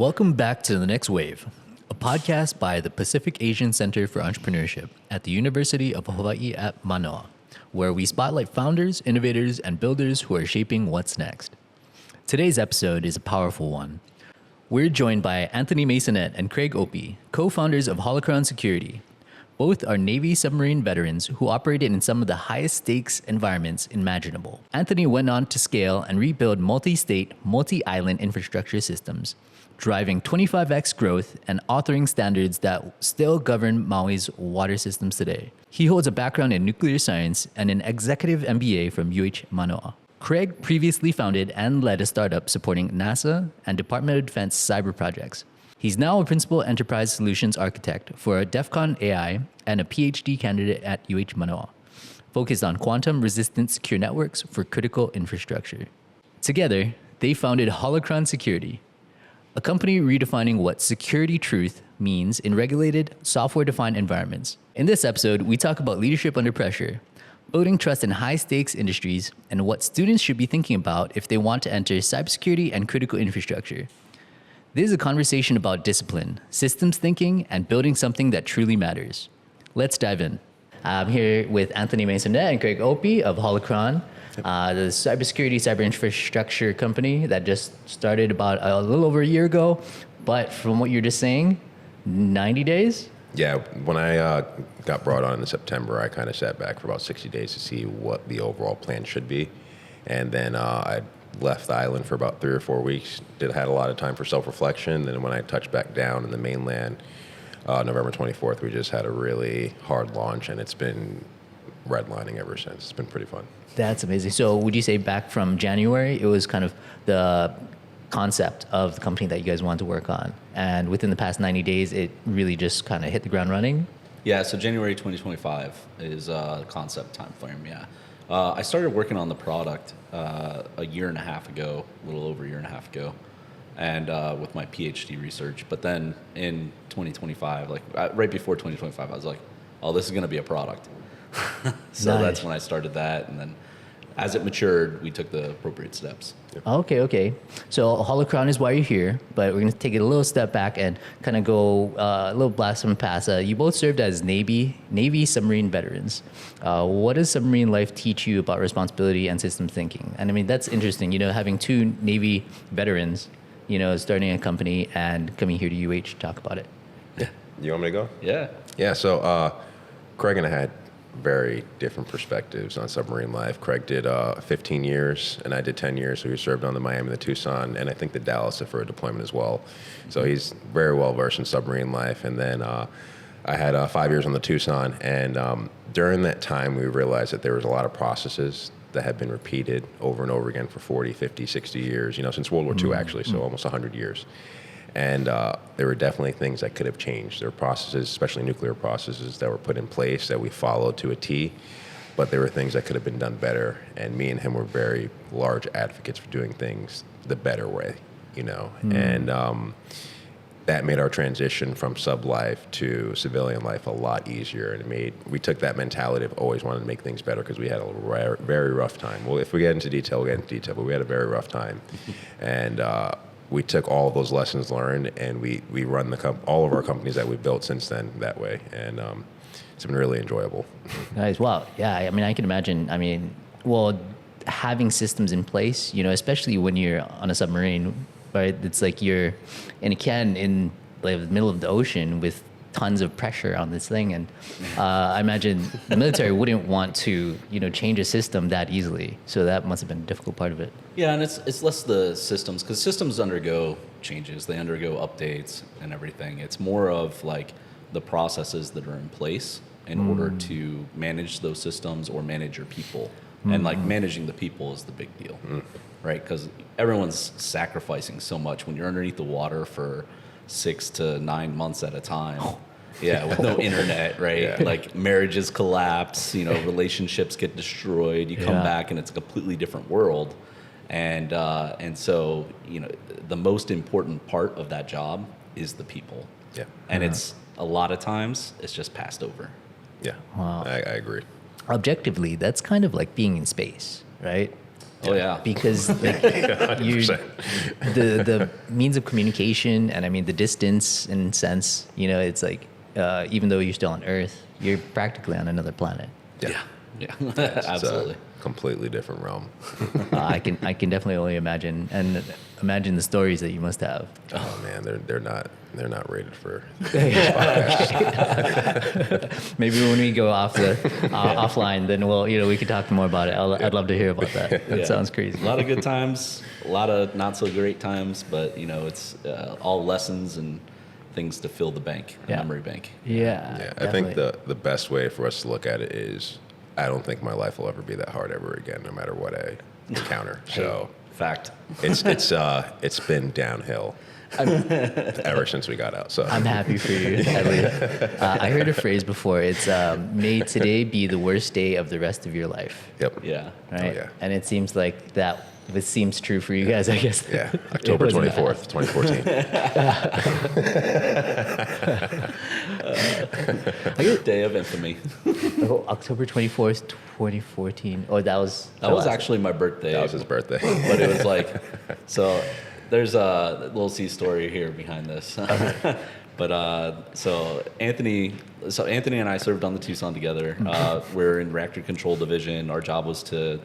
Welcome back to The Next Wave, a podcast by the Pacific Asian Center for Entrepreneurship at the University of Hawaii at Manoa, where we spotlight founders, innovators, and builders who are shaping what's next. Today's episode is a powerful one. We're joined by Anthony Maisonet and Craig Opie, co-founders of Holocron Security. Both are Navy submarine veterans who operated in some of the highest stakes environments imaginable. Anthony went on to scale and rebuild multi-state, multi-island infrastructure systems, driving 25x growth and authoring standards that still govern Maui's water systems today. He holds a background in nuclear science and an executive MBA from UH Manoa. Craig previously founded and led a startup supporting NASA and Department of Defense cyber projects. He's now a principal enterprise solutions architect for DEFCON AI and a PhD candidate at UH Manoa, focused on quantum-resistant secure networks for critical infrastructure. Together, they founded Holocron Security, a company redefining what security truth means in regulated, software-defined environments. In this episode, we talk about leadership under pressure, building trust in high-stakes industries, and what students should be thinking about if they want to enter cybersecurity and critical infrastructure. This is a conversation about discipline, systems thinking, and building something that truly matters. Let's dive in. I'm here with Anthony Maisonet and Craig Opie of Holocron, the cybersecurity, cyber infrastructure company that just started about a little over a year ago. But from what you're just saying, 90 days? Yeah, when I got brought on in September, I kind of sat back for about 60 days to see what the overall plan should be. And then I left the island for about 3 or 4 weeks. Had a lot of time for self-reflection. Then when I touched back down in the mainland, November 24th, we just had a really hard launch, and it's been redlining ever since. It's been pretty fun. That's amazing. So would you say back from January, it was kind of the concept of the company that you guys wanted to work on, and within the past 90 days, it really just kind of hit the ground running? Yeah, so January 2025 is concept time frame, yeah. I started working on the product a year and a half ago, a little over a year and a half ago, and with my PhD research. But then in 2025, right before 2025, I was like, oh, this is going to be a product. So Nice. That's when I started that. And then as it matured, we took the appropriate steps. Okay. So Holocron is why you're here, but we're going to take it a little step back and kind of go a little blast from the past. You both served as Navy submarine veterans. What does submarine life teach you about responsibility and systems thinking? And I mean, that's interesting, having two Navy veterans, starting a company and coming here to UH to talk about it. Yeah. You want me to go? Yeah. Yeah, so Craig and I had very different perspectives on submarine life. Craig did 15 years, and I did 10 years, so he served on the Miami, the Tucson, and I think the Dallas for a deployment as well. So he's very well versed in submarine life. And then I had 5 years on the Tucson, and during that time, we realized that there was a lot of processes that had been repeated over and over again for 40, 50, 60 years, since World War II, actually, so almost 100 years. And there were definitely things that could have changed. There were processes, especially nuclear processes, that were put in place that we followed to a T, but there were things that could have been done better. And me and him were very large advocates for doing things the better way, And that made our transition from sub life to civilian life a lot easier. And we took that mentality of always wanting to make things better because we had a very rough time. Well, if we get into detail, we'll get into detail, but we had a very rough time. And we took all of those lessons learned, and we run all of our companies that we've built since then that way, and it's been really enjoyable. Nice. Wow. Yeah. I mean, I can imagine. Having systems in place, especially when you're on a submarine, right? It's like you're in the middle of the ocean with tons of pressure on this thing, and I imagine the military wouldn't want to, change a system that easily. So that must have been a difficult part of it. Yeah, and it's less the systems, because systems undergo changes, they undergo updates and everything. It's more of like the processes that are in place in order to manage those systems or manage your people. And like managing the people is the big deal, right? Because everyone's sacrificing so much when you're underneath the water for 6 to 9 months at a time. Yeah, with no internet, right? Yeah. Like marriages collapse, relationships get destroyed. You come back and it's a completely different world. And so, the most important part of that job is the people. Yeah. And it's a lot of times it's just passed over. Yeah. Wow. I agree. Objectively, that's kind of like being in space, right? Oh yeah. because like you 100%. the means of communication, and I mean the distance in a sense, it's like even though you're still on Earth, you're practically on another planet. Yeah. It's Absolutely. a completely different realm. I can definitely only imagine, and imagine the stories that you must have. Oh man, they're not rated for. Maybe when we go off the offline, then we could talk more about it. I'd love to hear about that. That sounds crazy. A lot of good times, a lot of not so great times, but it's all lessons and things to fill the bank, the memory bank. Yeah, I think the best way for us to look at it is, I don't think my life will ever be that hard ever again, no matter what I encounter. So Fact. it's been downhill ever since we got out. So I'm happy for you, at least. I heard a phrase before. It's may today be the worst day of the rest of your life. Yep. Yeah. Right. Oh, yeah. And it seems like that. It seems true for you guys, I guess. Yeah. It October wasn't 24th, 2014. Day of infamy. Oh, October 24th, 2014. Oh, that was Actually my birthday. That was his birthday. But it was like, so there's a little C story here behind this. But so Anthony and I served on the Tucson together. We're in reactor control division. Our job was to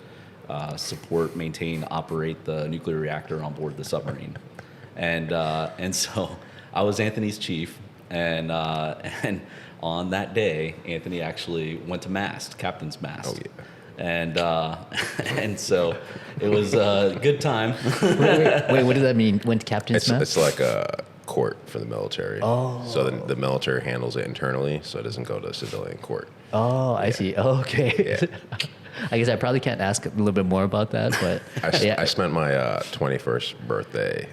support, maintain, operate the nuclear reactor on board the submarine, and so I was Anthony's chief, and on that day, Anthony actually went to mast, captain's mast. Oh yeah. And so it was a good time. Wait, what does that mean? Went to captain's mast? It's like a court for the military. Oh. So the military handles it internally, so it doesn't go to civilian court. Oh, I see. Oh, okay. Yeah. I guess I probably can't ask a little bit more about that, but I spent my 21st birthday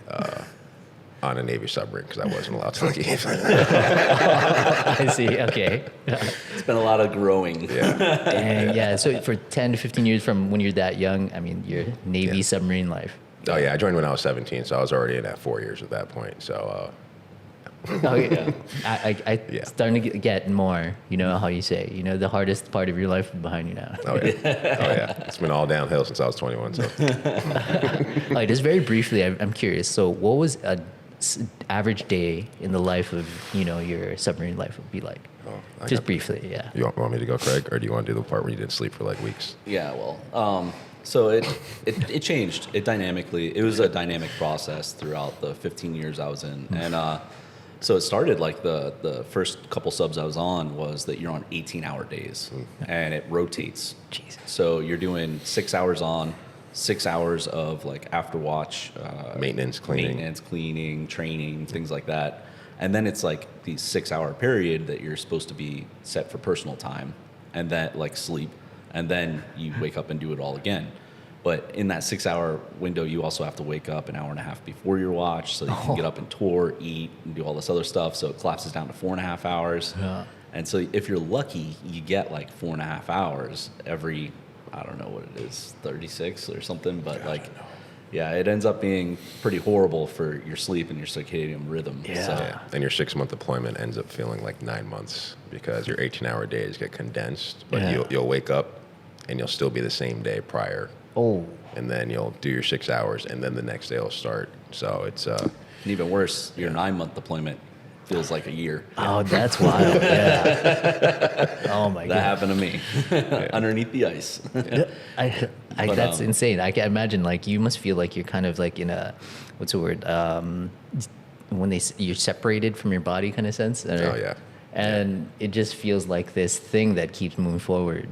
on a Navy submarine because I wasn't allowed to leave. I see. Okay. It's been a lot of growing. Yeah. Dang, yeah. So for 10 to 15 years from when you're that young, I mean, your Navy submarine life. Oh yeah, I joined when I was 17, so I was already in that 4 years at that point. So Oh yeah. I Yeah. starting to get more. You know how you say. The hardest part of your life is behind you now. oh yeah, it's been all downhill since I was 21. So All right, just very briefly, I'm curious. So, what was a average day in the life of your submarine life would be like? Just briefly, yeah. you want me to go, Craig, or do you want to do the part where you didn't sleep for like weeks? Yeah, well, so it changed. It dynamically. It was a dynamic process throughout the 15 years I was in, and so it started like the first couple subs I was on was that you're on 18-hour days, and it rotates. Jesus. So you're doing 6 hours on, 6 hours of like after watch, Maintenance, cleaning, training, things like that. And then it's like the 6 hour period that you're supposed to be set for personal time, and that like sleep, and then you wake up and do it all again. But in that 6 hour window, you also have to wake up an hour and a half before your watch so that you can get up and tour, eat, and do all this other stuff. So it collapses down to 4.5 hours. Yeah. And so if you're lucky, you get like 4.5 hours every, I don't know what it is, 36 or something. But yeah, it ends up being pretty horrible for your sleep and your circadian rhythm. Yeah. So, Yeah. And your 6-month deployment ends up feeling like 9 months because your 18-hour days get condensed, but you'll wake up and you'll still be the same day prior. Oh. And then you'll do your 6 hours, and then the next day will start. So it's and even worse, your 9-month deployment feels like a year. Oh, that's wild. Yeah. Oh my god. That happened to me underneath the ice. But, that's insane. I can imagine like you must feel like you're kind of like in a what's the word when you're separated from your body kind of sense. Oh, yeah. And it just feels like this thing that keeps moving forward.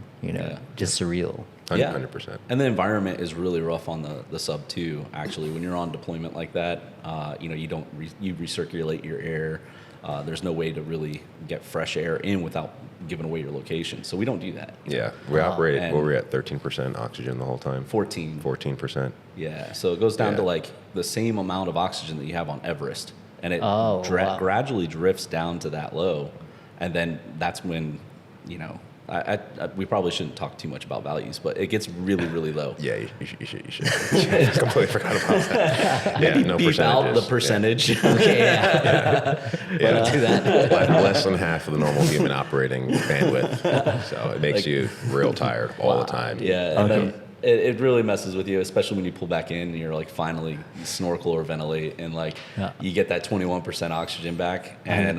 Just surreal. 100%. And the environment is really rough on the sub too. Actually, when you're on deployment like that, you don't you recirculate your air. There's no way to really get fresh air in without giving away your location. So we don't do that. Yeah, we operated. What were we at? 13% oxygen the whole time. 14%. Yeah. So it goes down to like the same amount of oxygen that you have on Everest, and it gradually drifts down to that low, and then that's when, we probably shouldn't talk too much about values, but it gets really, really low. Yeah, you should. I completely forgot about that. Yeah, no Beep out percentages. the percentage. Okay, yeah. Yeah. Do that. Like less than half of the normal human operating bandwidth. So it makes you real tired all the time. Yeah, and then it really messes with you, especially when you pull back in and you're like finally snorkel or ventilate, and like you get that 21% oxygen back, and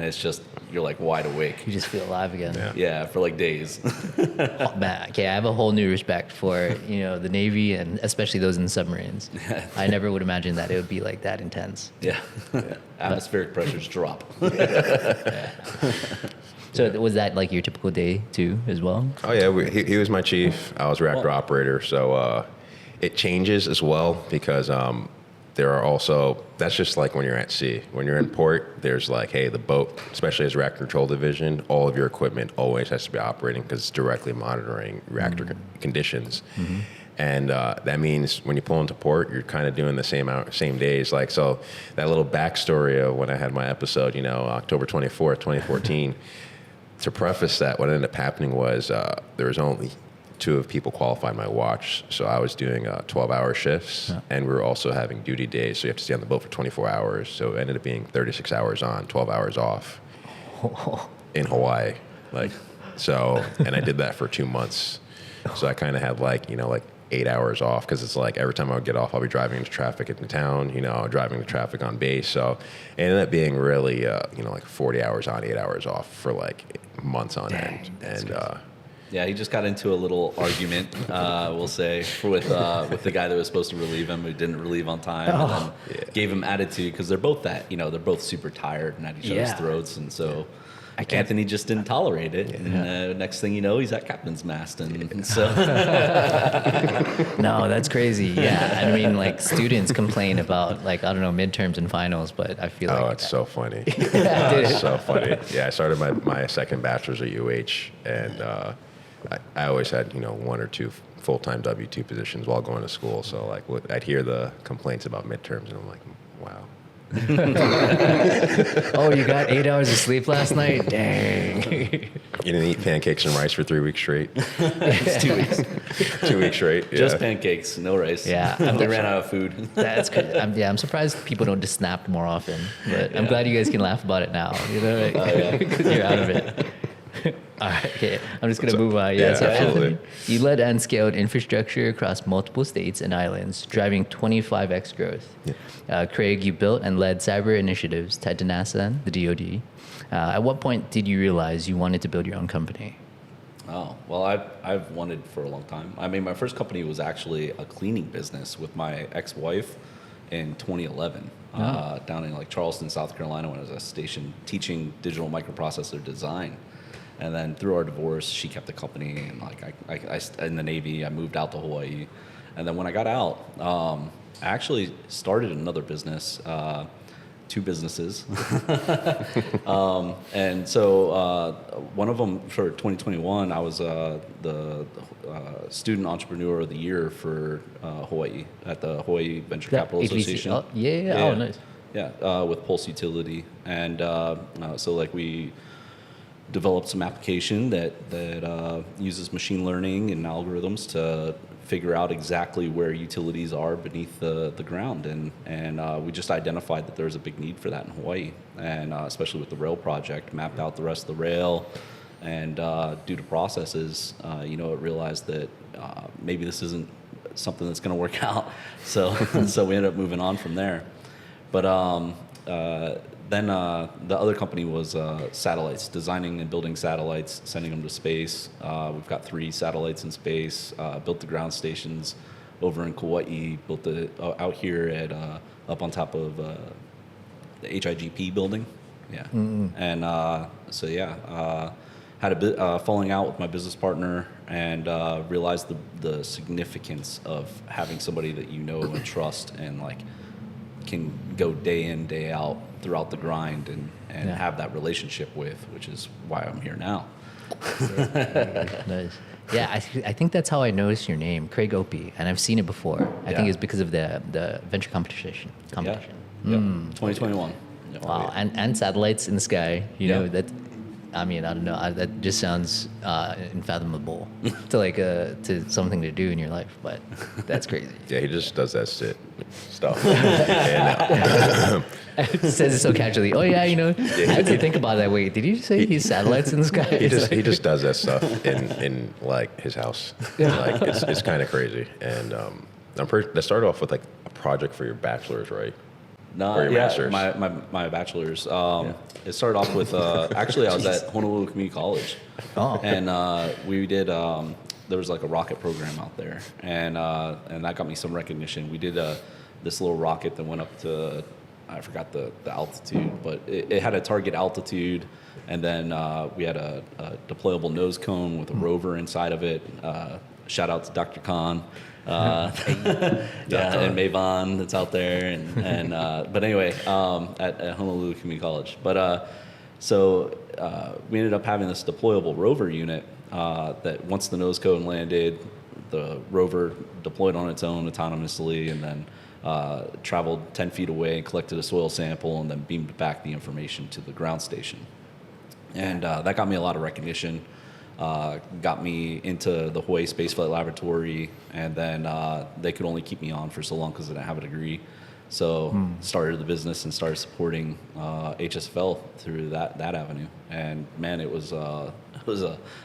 it's just you're like wide awake. You just feel alive again. Yeah, for like days. Oh, man, okay, I have a whole new respect for the Navy and especially those in submarines. I never would imagine that it would be like that intense. Yeah. Atmospheric pressures drop. So was that like your typical day too, as well? Oh yeah, he was my chief. I was reactor operator, so it changes as well because there are also, that's just like when you're at sea. When you're in port, there's like, hey, the boat, especially as reactor control division, all of your equipment always has to be operating because it's directly monitoring reactor conditions. And that means when you pull into port, you're kind of doing the same days. Like, so that little backstory of when I had my episode, October 24th, 2014, to preface that, what ended up happening was there was only 2 of people qualified my watch. So I was doing 12-hour shifts, and we were also having duty days. So you have to stay on the boat for 24 hours. So it ended up being 36 hours on, 12 hours off in Hawaii. And I did that for 2 months. So I kind of had like 8 hours off because it's like every time I would get off, I'll be driving into traffic into town, driving the traffic on base. So it ended up being really, like 40 hours on, 8 hours off for like months on end. And yeah, he just got into a little argument, we'll say, with the guy that was supposed to relieve him, who didn't relieve on time, and then gave him attitude because they're both they're both super tired and at each other's throats, and so. Anthony just didn't tolerate it, and next thing you know, he's at captain's mast, and so. No, that's crazy. Yeah, I mean, like students complain about like midterms and finals, but I feel like it's so funny. Yeah, it's so funny. Yeah, I started my second bachelor's at UH, and I always had 1 or 2 full-time W-2 positions while going to school. So like I'd hear the complaints about midterms, and I'm like, wow. Oh, you got 8 hours of sleep last night? Dang. You didn't eat pancakes and rice for 3 weeks straight? It's 2 weeks. 2 weeks straight, yeah. Just pancakes, no rice. Yeah. They ran out of food. That's good. I'm surprised people don't just snap more often. But I'm glad you guys can laugh about it now. Because you're out of it. All right, okay. I'm just going to move on. Yeah, So absolutely. Anthony, you led and scaled infrastructure across multiple states and islands, driving 25x growth. Yeah. Craig, you built and led cyber initiatives tied to NASA and the DoD. At what point did you realize you wanted to build your own company? Oh, well, I've wanted for a long time. I mean, my first company was actually a cleaning business with my ex-wife in 2011 down in like Charleston, South Carolina, when I was at a station teaching digital microprocessor design. And then through our divorce, she kept the company, and like I in the Navy, I moved out to Hawaii. And then when I got out, I actually started another business, 2 businesses. And so one of them for 2021, I was the student entrepreneur of the year for Hawaii at the Hawaii Venture Capital Association. Oh, yeah. Oh, nice. Yeah, with Pulse Utility. And so like we developed some application that uses machine learning and algorithms to figure out exactly where utilities are beneath the ground, and we just identified that there was a big need for that in Hawaii, and especially with the rail project, mapped out the rest of the rail, and due to processes, it realized that maybe this isn't something that's going to work out, so we ended up moving on from there, but then the other company was satellites, designing and building satellites, sending them to space. We've got 3 satellites in space, built the ground stations over in Kauai, built it out here at up on top of the HIGP building. Yeah. And had a bit falling out with my business partner, and realized the significance of having somebody that you know and trust and like can go day in, day out throughout the grind and have that relationship with, which is why I'm here now. Nice. Yeah, I think that's how I noticed your name, Craig Opie, and I've seen it before. I think it's because of the venture competition. Yeah. 2021. Wow, and satellites in the sky, you know, that I mean, I don't know. That just sounds unfathomable to something to do in your life, but that's crazy. Yeah, he just does that stuff. And, Says it so casually. Oh yeah, I had to think about that. Wait, did you say he's satellites in the sky? he just does that stuff in like his house. Like it's kind of crazy. And that started off with like a project for your bachelor's, right? No, or your master's. my bachelor's. It started off with actually I was at Honolulu Community College, and we did. There was like a rocket program out there, and that got me some recognition. We did this little rocket that went up to, I forgot the altitude, but it had a target altitude, and then we had a deployable nose cone with a rover inside of it. Shout out to Dr. Khan. And Mayvon that's out there, and but anyway, at Honolulu Community College. But so we ended up having this deployable rover unit that once the nose cone landed, the rover deployed on its own autonomously, and then traveled 10 feet away and collected a soil sample, and then beamed back the information to the ground station. And that got me a lot of recognition. Got me into the Hawaii Spaceflight Laboratory, and then they could only keep me on for so long because I didn't have a degree. So started the business and started supporting HSFL through that avenue. And man, it was a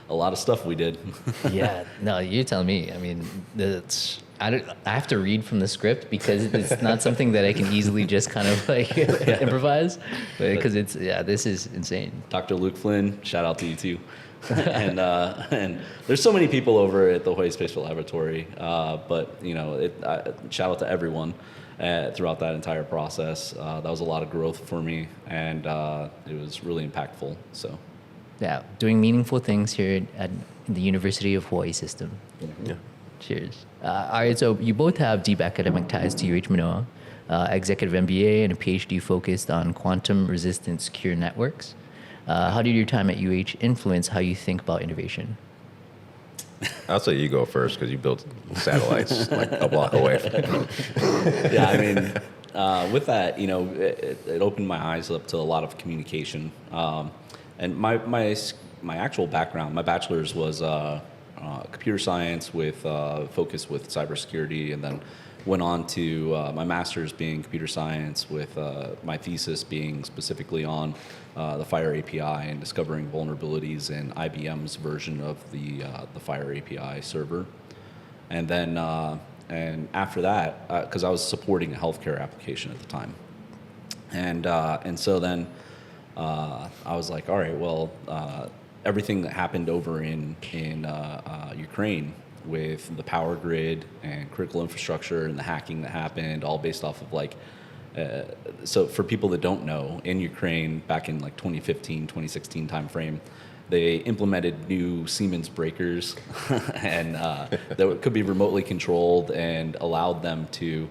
lot of stuff we did. Yeah, no, you're telling me. I mean, I have to read from the script because it's not something that I can easily just kind of like improvise, because this is insane. Dr. Luke Flynn, shout out to you too. and there's so many people over at the Hawaii Spaceflight Laboratory, but shout out to everyone throughout that entire process. That was a lot of growth for me, and it was really impactful. So, yeah, doing meaningful things here at the University of Hawaii system. Yeah. Cheers. All right, so you both have deep academic ties to UH Manoa, executive MBA and a PhD focused on quantum-resistant secure networks. How did your time at UH influence how you think about innovation? I'll say you go first because you built satellites like a block away from me. Yeah, I mean, with that, it opened my eyes up to a lot of communication. And my actual background, my bachelor's was computer science with focus with cybersecurity, and then went on to my master's being computer science with my thesis being specifically on the Fire API and discovering vulnerabilities in IBM's version of the Fire API server. And then and after that, because I was supporting a healthcare application at the time, and so then I was like, all right, well, everything that happened over in Ukraine with the power grid and critical infrastructure and the hacking that happened, all based off of like, so for people that don't know, in Ukraine back in like 2015, 2016 timeframe, they implemented new Siemens breakers and that could be remotely controlled and allowed them to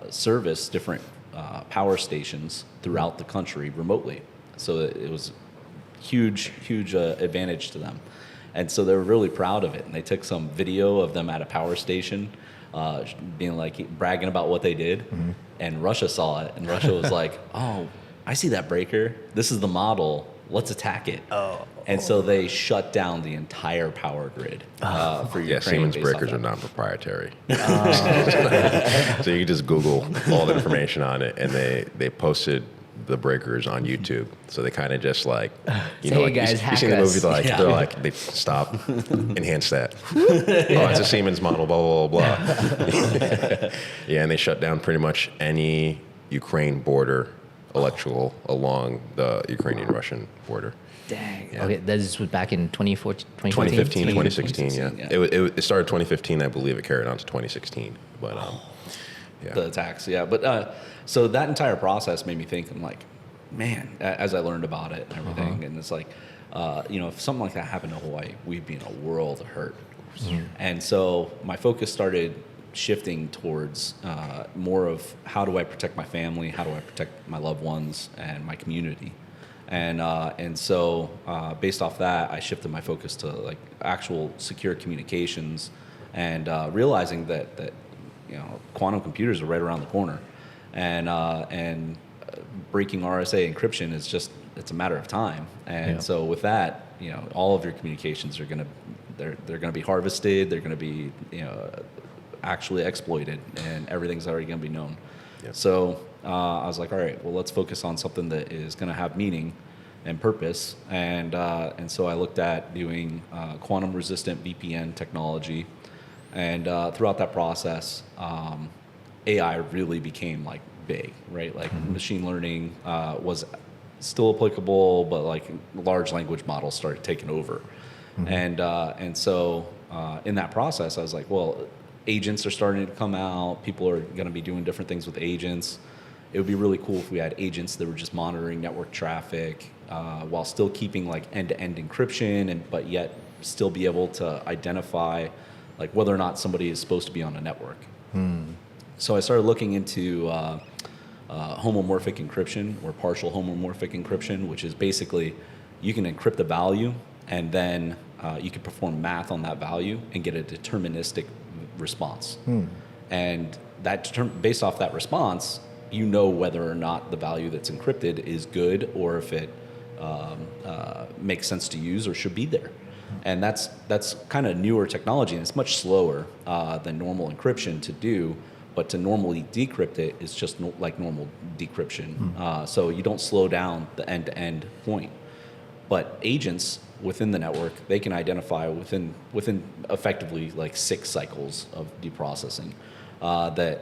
service different power stations throughout the country remotely. So it was huge advantage to them. And so they were really proud of it. And they took some video of them at a power station, being like, bragging about what they did. Mm-hmm. And Russia saw it. And Russia was like, oh, I see that breaker. This is the model. Let's attack it. And so they shut down the entire power grid for Ukraine. Yeah, Siemens breakers are non-proprietary. So you can just Google all the information on it. And they posted the breakers on YouTube, so they kind of just like, hey guys, you seen the movie, they're like, they stop, enhance that. Oh, it's a Siemens model, blah, blah, blah. Yeah, and they shut down pretty much any Ukraine border electrical along the Ukrainian-Russian border. Dang. Yeah. Okay, this was back in 2015, 2016, yeah. It started 2015, I believe. It carried on to 2016, but yeah. The attacks, yeah. But so that entire process made me think. I'm like, man, as I learned about it and everything, and it's like, if something like that happened to Hawaii, we'd be in a world of hurt. Mm-hmm. And so my focus started shifting towards more of how do I protect my family, how do I protect my loved ones and my community. And so based off that, I shifted my focus to like actual secure communications, and realizing that quantum computers are right around the corner, and breaking RSA encryption is just it's a matter of time. And Yeah. so with that, all of your communications are they're going to be harvested. They're going to be, actually exploited, and everything's already going to be known. Yeah. So I was like, all right, well, let's focus on something that is going to have meaning and purpose. And so I looked at doing quantum resistant VPN technology. And throughout that process, AI really became like big, right? Like machine learning was still applicable, but like large language models started taking over. And so in that process, I was like, well, agents are starting to come out. People are going to be doing different things with agents. It would be really cool if we had agents that were just monitoring network traffic while still keeping like end-to-end encryption, but yet still be able to identify like whether or not somebody is supposed to be on a network. So I started looking into homomorphic encryption, or partial homomorphic encryption, which is basically you can encrypt the value and then you can perform math on that value and get a deterministic response. And that based off that response, whether or not the value that's encrypted is good, or if it makes sense to use or should be there. And that's kind of newer technology, and it's much slower than normal encryption to do. But to normally decrypt it is just like normal decryption. So you don't slow down the end-to-end point. But agents within the network, they can identify within effectively like 6 cycles of deprocessing that,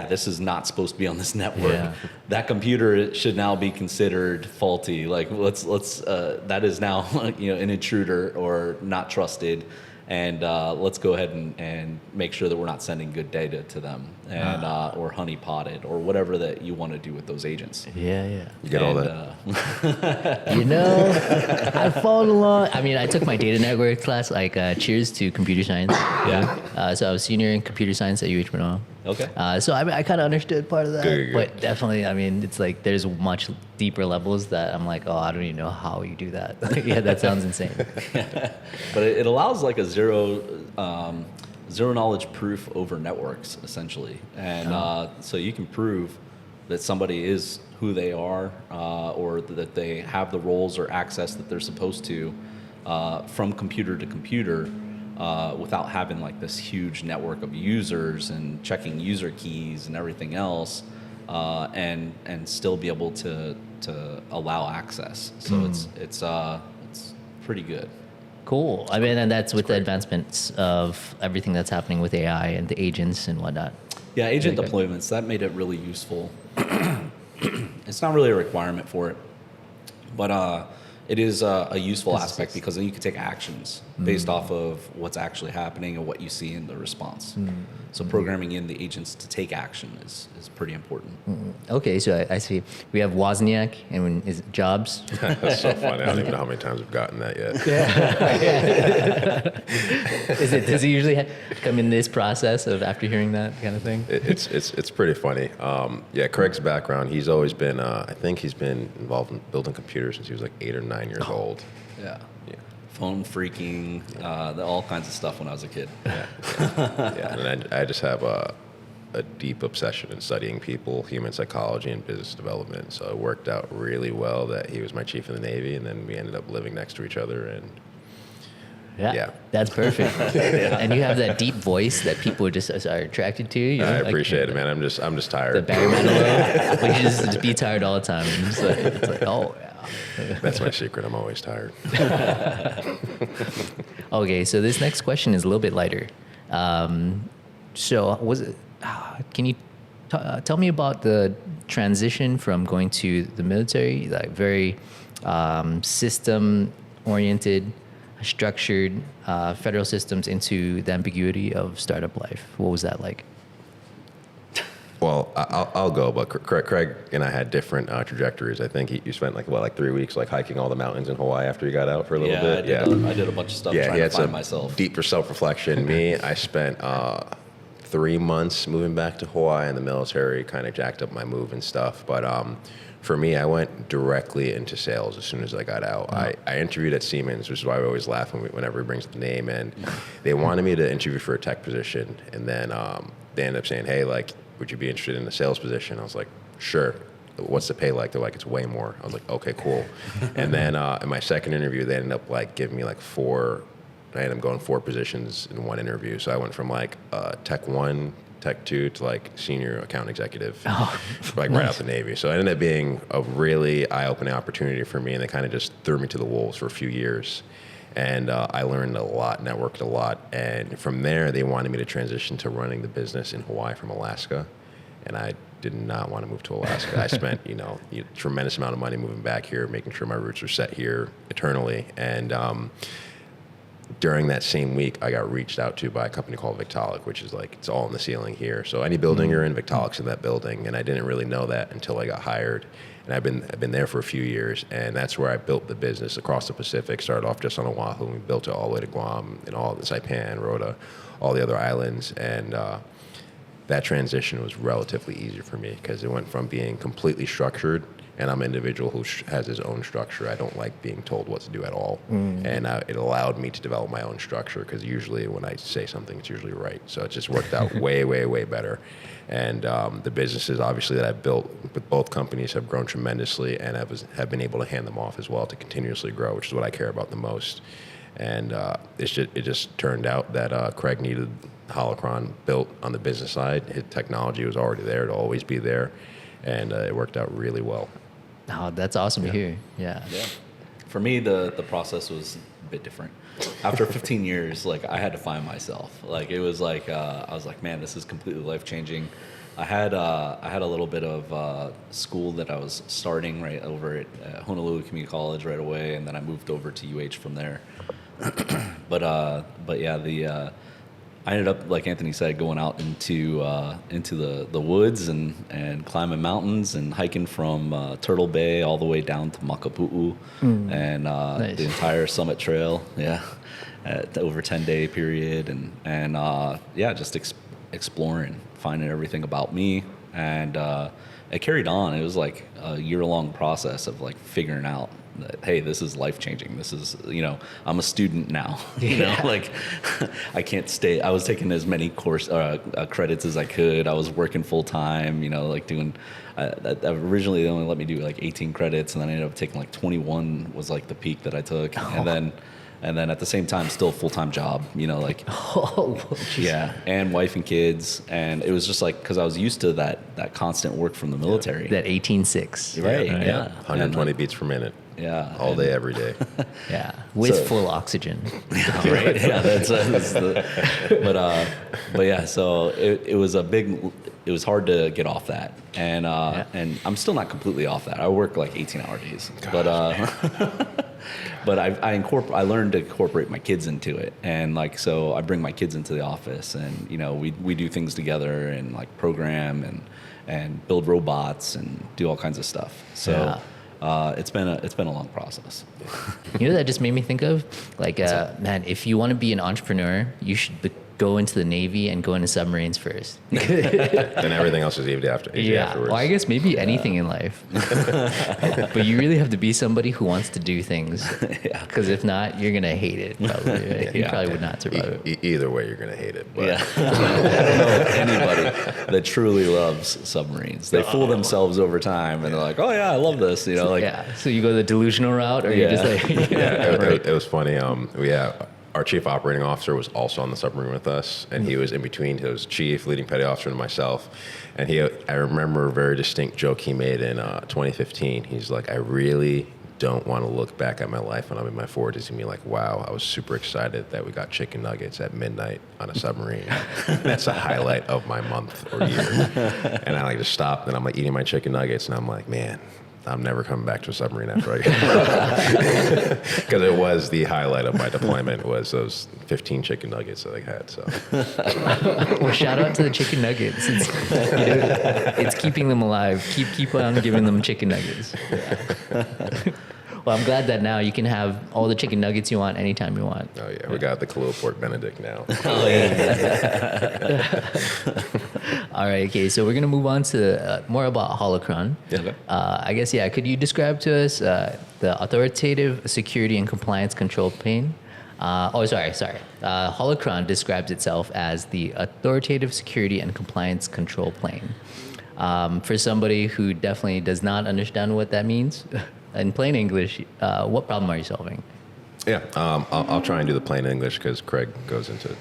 this is not supposed to be on this network. Yeah. That computer should now be considered faulty. Like let's that is now an intruder or not trusted. And let's go ahead and make sure that we're not sending good data to them, and or honey potted, or whatever that you want to do with those agents. Yeah. You get all that? I followed along. I mean, I took my data network class, like cheers to computer science. Yeah. So I was senior in computer science at UH Manoa. Okay. So I kind of understood part of that, Good. but definitely, I mean, it's like there's much deeper levels that I'm like, I don't even know how you do that. Yeah, that sounds insane. But it allows like a zero knowledge proof over networks, essentially. And so you can prove that somebody is who they are, or that they have the roles or access that they're supposed to from computer to computer, without having like this huge network of users and checking user keys and everything else, and still be able to allow access. So it's pretty good. Cool. I mean, and that's with the advancements of everything that's happening with AI and the agents and whatnot. Yeah, agent deployments, that made it really useful. It's not really a requirement for it, but it is a useful aspect, because then you can take actions based off of what's actually happening and what you see in the response. So programming in the agents to take action is pretty important. Okay, so I see. We have Wozniak and is it Jobs? That's so funny. I don't even know how many times we've gotten that yet. Does he usually come in this process of after hearing that kind of thing? It's pretty funny. Craig's background, he's always been, I think he's been involved in building computers since he was like 8 or 9 years old. Yeah. Phone freaking, all kinds of stuff when I was a kid. And I just have a deep obsession in studying people, human psychology, and business development. So it worked out really well that he was my chief in the Navy, and then we ended up living next to each other. And yeah. That's perfect. And you have that deep voice that people just are attracted to. You know? I appreciate it, man. I'm just tired. The Barry Manilow. Like you just be tired all the time. It's like, oh yeah. That's my secret. I'm always tired. Okay, so this next question is a little bit lighter. Can you tell me about the transition from going to the military, like very system-oriented, structured federal systems, into the ambiguity of startup life? What was that like? Well, I'll go, but Craig and I had different trajectories. I think you spent like 3 weeks like hiking all the mountains in Hawaii after you got out for a little bit. I did a bunch of stuff trying to find myself. Deeper self-reflection. Me, I spent 3 months moving back to Hawaii, and the military kind of jacked up my move and stuff. But for me, I went directly into sales as soon as I got out. I interviewed at Siemens, which is why we always laugh whenever he brings up the name. And they wanted me to interview for a tech position, and then they ended up saying, "Hey, like, would you be interested in a sales position?" I was like, "Sure." what's the pay like? They're like, it's way more. I was like, okay, cool. And then in my second interview, they ended up like giving me like I ended up going 4 positions in one interview. So I went from like Tech 1, Tech 2 to like senior account executive, like right out the Navy. So it ended up being a really eye-opening opportunity for me, and they kind of just threw me to the wolves for a few years. And I learned a lot, networked a lot. And from there, they wanted me to transition to running the business in Hawaii from Alaska. And I did not want to move to Alaska. I spent, a tremendous amount of money moving back here, making sure my roots are set here eternally. And during that same week, I got reached out to by a company called Victaulic, which is like, it's all in the ceiling here. So any building you're in, Victaulic's in that building. And I didn't really know that until I got hired. And I've been there for a few years, and that's where I built the business across the Pacific. Started off just on Oahu, and we built it all the way to Guam and all the Saipan, Rota, all the other islands. And that transition was relatively easy for me because it went from being completely structured, and I'm an individual who has his own structure. I don't like being told what to do at all. And it allowed me to develop my own structure because usually when I say something, it's usually right. So it just worked out way, way, way better. And the businesses, obviously, that I've built with both companies have grown tremendously, and have been able to hand them off as well to continuously grow, which is what I care about the most. And it just turned out that Craig needed Holocron built on the business side. His technology was already there to always be there, and it worked out really well. Oh, that's awesome to hear. Yeah. For me, the process was a bit different. After 15 years, like I had to find myself. Like it was like I was like, man, this is completely life changing. I had a little bit of school that I was starting right over at Honolulu Community College right away, and then I moved over to UH from there. but yeah, I ended up, like Anthony said, going out into the woods and climbing mountains and hiking from Turtle Bay all the way down to Makapu'u and Nice. the entire Summit Trail. Yeah, over 10-day period and just exploring, finding everything about me, and it carried on. It was like a year-long process of like figuring out that, hey, this is life-changing. This is, I'm a student now. Like I can't stay. I was taking as many course credits as I could. I was working full-time, like doing, originally they only let me do like 18 credits, and then I ended up taking like 21 was like the peak that I took. And then at the same time, still full-time job, like, yeah, and wife and kids. And it was just like, because I was used to that constant work from the military. That 18.6. Right, Yeah. yeah. 120 beats per minute. Yeah. All day, every day. Yeah. With So- full oxygen. Right. Yeah. That's the. But yeah. So it was it was hard to get off that, and I'm still not completely off that. I work like 18-hour days, but I learned to incorporate my kids into it, and like so I bring my kids into the office, and we do things together and like program and build robots and do all kinds of stuff. So. Yeah. It's been a long process. That just made me think of? Like, man, if you want to be an entrepreneur, you should go into the Navy and go into submarines first. Then everything else is easy afterwards. Well, I guess maybe anything in life. But you really have to be somebody who wants to do things. Because if not, you're going to hate it, probably. Right? You probably would not survive it. Either way, you're going to hate it. But. Yeah. I don't know of anybody that truly loves submarines. They fool themselves over time, and they're like, oh, yeah, I love this. Yeah. So you go the delusional route, or you're just like... It was funny. Our chief operating officer was also on the submarine with us, and he was in between his chief, leading petty officer, and myself. And I remember a very distinct joke he made in 2015. He's like, I really don't want to look back at my life when I'm in my 40s and be like, wow, I was super excited that we got chicken nuggets at midnight on a submarine. That's a highlight of my month or year. And I like just stopped, and I'm like eating my chicken nuggets, and I'm like, man, I'm never coming back to a submarine after I get because it was the highlight of my deployment was those 15 chicken nuggets that I had. So, Well, shout out to the chicken nuggets. It's keeping them alive. Keep on giving them chicken nuggets. Well, I'm glad that now you can have all the chicken nuggets you want anytime you want. oh yeah, we got the Kahlua pork Benedict now. All right, okay, so we're going to move on to more about Holocron. Okay. I guess, could you describe to us the authoritative security and compliance control plane? Holocron describes itself as the authoritative security and compliance control plane. For somebody who definitely does not understand what that means, in plain English, what problem are you solving? Yeah, I'll try and do the plain English because Craig goes into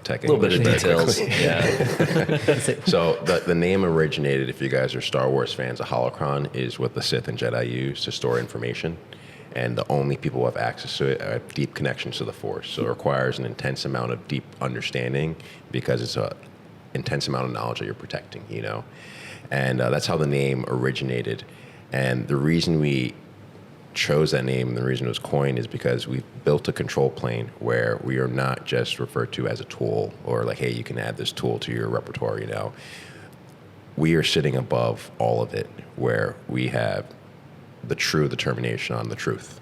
tech A little bit English of very details. quickly. Yeah. So the name originated, if you guys are Star Wars fans, a holocron is what the Sith and Jedi use to store information. And the only people who have access to it have deep connections to the Force. So it requires an intense amount of deep understanding because it's an intense amount of knowledge that you're protecting, And that's how the name originated. And the reason we chose that name and the reason it was coined is because we've built a control plane where we are not just referred to as a tool or like, hey, you can add this tool to your repertoire, We are sitting above all of it where we have the true determination on the truth.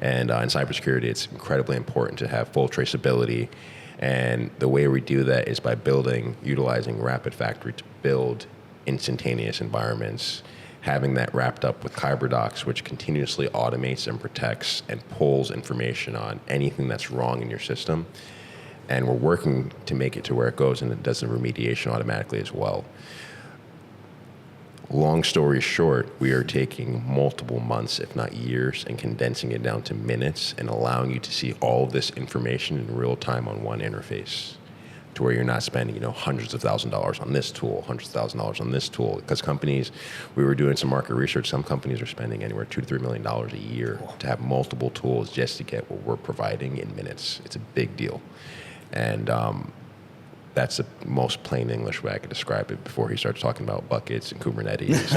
And in cybersecurity, it's incredibly important to have full traceability. And the way we do that is by utilizing Rapid Factory to build instantaneous environments, having that wrapped up with CyberDocs, which continuously automates and protects and pulls information on anything that's wrong in your system. And we're working to make it to where it goes and it does the remediation automatically as well. Long story short, we are taking multiple months, if not years, and condensing it down to minutes and allowing you to see all of this information in real time on one interface to where you're not spending, hundreds of $1,000s on this tool, hundreds of $1,000s on this tool. Because companies, we were doing some market research, some companies are spending anywhere $2 to $3 million a year to have multiple tools just to get what we're providing in minutes. It's a big deal. And that's the most plain English way I could describe it before he starts talking about buckets and Kubernetes.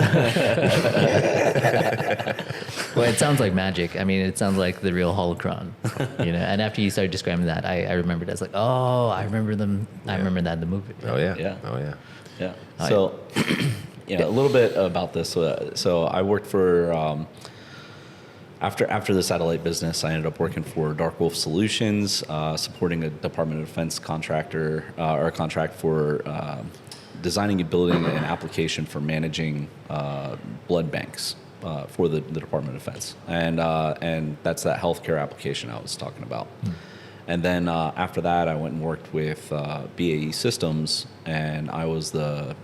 Well, it sounds like magic. I mean, it sounds like the real holocron, And after you started describing that, I remembered. I was like, oh, I remember them. I remember that in the movie. Oh yeah. Yeah. Oh yeah. Yeah. So, a little bit about this. So I worked for, after the satellite business, I ended up working for Dark Wolf Solutions, supporting a Department of Defense contractor, or a contract for designing and building an application for managing blood banks for the Department of Defense. And that's that healthcare application I was talking about. And then after that, I went and worked with BAE Systems, and I was the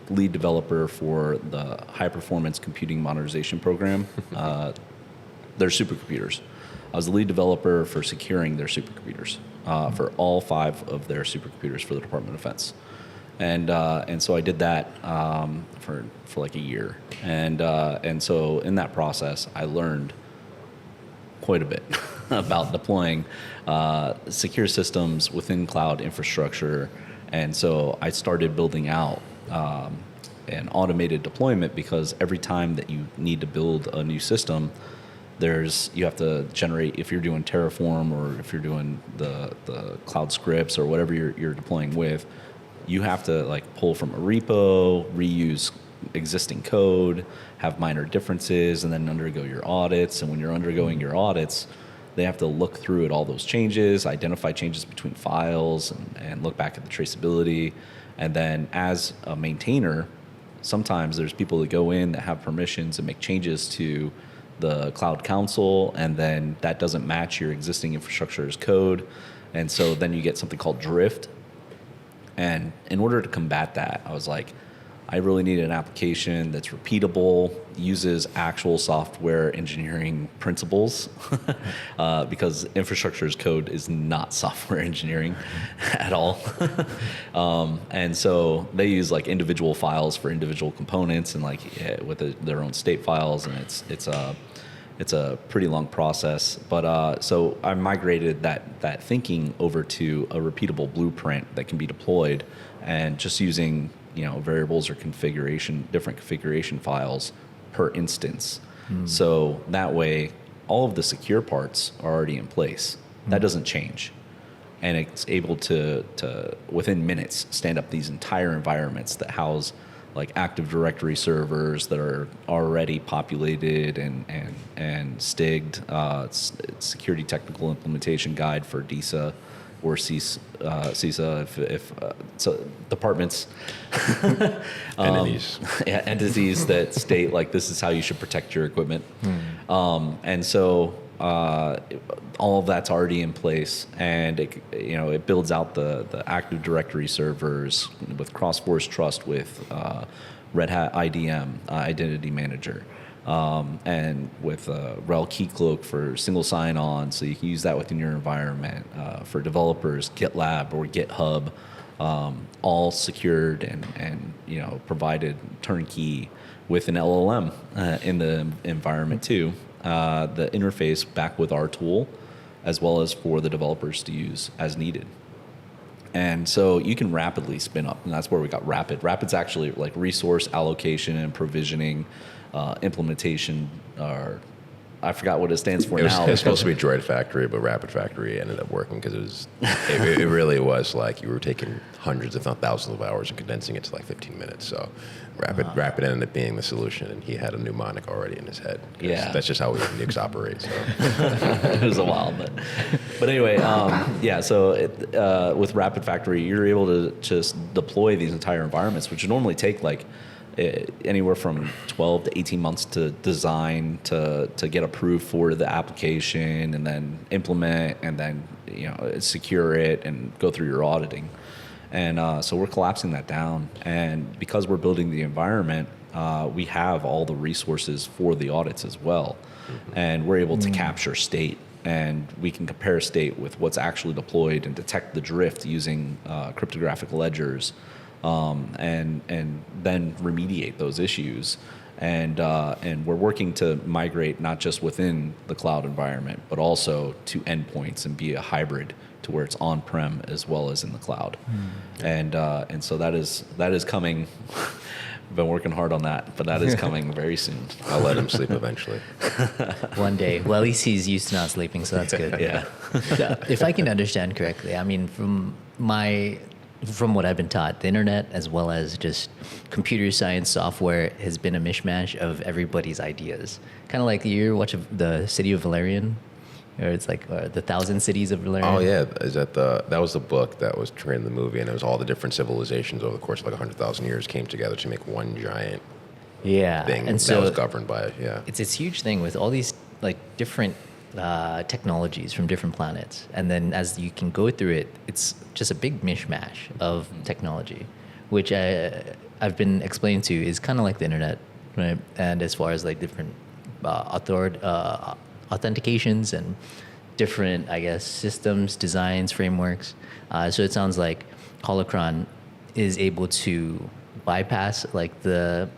lead developer for the high performance computing modernization program. Their supercomputers. I was the lead developer for securing their supercomputers, for all 5 of their supercomputers for the Department of Defense. And so I did that for like a year. And so in that process, I learned quite a bit about deploying secure systems within cloud infrastructure. And so I started building out an automated deployment, because every time that you need to build a new system, you have to generate, if you're doing Terraform or if you're doing the cloud scripts or whatever you're deploying with, you have to pull from a repo, reuse existing code, have minor differences, and then undergo your audits. And when you're undergoing your audits, they have to look through at all those changes, identify changes between files, and look back at the traceability. And then as a maintainer, sometimes there's people that go in that have permissions and make changes to the cloud console, and then that doesn't match your existing infrastructure as code. And so then you get something called drift. And in order to combat that, I was like, I really need an application that's repeatable, uses actual software engineering principles, because infrastructure as code is not software engineering at all. And so they use individual files for individual components and with their own state files, and it's a pretty long process. But so I migrated that thinking over to a repeatable blueprint that can be deployed, and just using variables or different configuration files per instance. So that way, all of the secure parts are already in place. That doesn't change. And it's able to within minutes, stand up these entire environments that house Active Directory servers that are already populated and STIG'd. It's Security Technical Implementation Guide for DISA or CISA, if so departments, Entities. Entities that state this is how you should protect your equipment. And so all of that's already in place, and it builds out the Active Directory servers with cross-force trust with Red Hat IDM, Identity Manager, and with RHEL Keycloak for single sign-on, so you can use that within your environment. For developers, GitLab or GitHub, all secured and provided turnkey with an LLM in the environment too. The interface back with our tool, as well as for the developers to use as needed. And so you can rapidly spin up, and that's where we got Rapid. Rapid's actually like resource allocation and provisioning, implementation, or I forgot what it stands for now. It was supposed to be Droid Factory, but Rapid Factory ended up working because it really was like you were taking hundreds, if not thousands of hours and condensing it to like 15 minutes. So Rapid ended up being the solution, and he had a mnemonic already in his head. Yeah. That's just how nukes operate. So. It was a while, but anyway, so with Rapid Factory, you're able to just deploy these entire environments, which would normally take like anywhere from 12 to 18 months to design, to get approved for the application, and then implement, and then secure it and go through your auditing. And so we're collapsing that down, and because we're building the environment, we have all the resources for the audits as well, and we're able to capture state, and we can compare state with what's actually deployed and detect the drift using cryptographic ledgers. And then remediate those issues, and we're working to migrate not just within the cloud environment, but also to endpoints and be a hybrid to where it's on-prem as well as in the cloud, and so that is coming. I've been working hard on that, but that is coming very soon. I'll let him sleep eventually. One day. Well, at least he's used to not sleeping, so that's good. Yeah. If I can understand correctly, I mean, from what I've been taught, the internet as well as just computer science software has been a mishmash of everybody's ideas. Kind of like you watch the City of Valerian, or it's like the Thousand Cities of Valerian. Oh yeah, that was the book that was turned into the movie, and it was all the different civilizations over the course of like 100,000 years came together to make one giant thing and that so was governed by It's this huge thing with all these like different technologies from different planets, and then as you can go through it, it's just a big mishmash of technology, which I've been explained to is kind of like the internet, right? And as far as like different authentications and different, I guess, systems, designs, frameworks. So it sounds like Holocron is able to bypass like the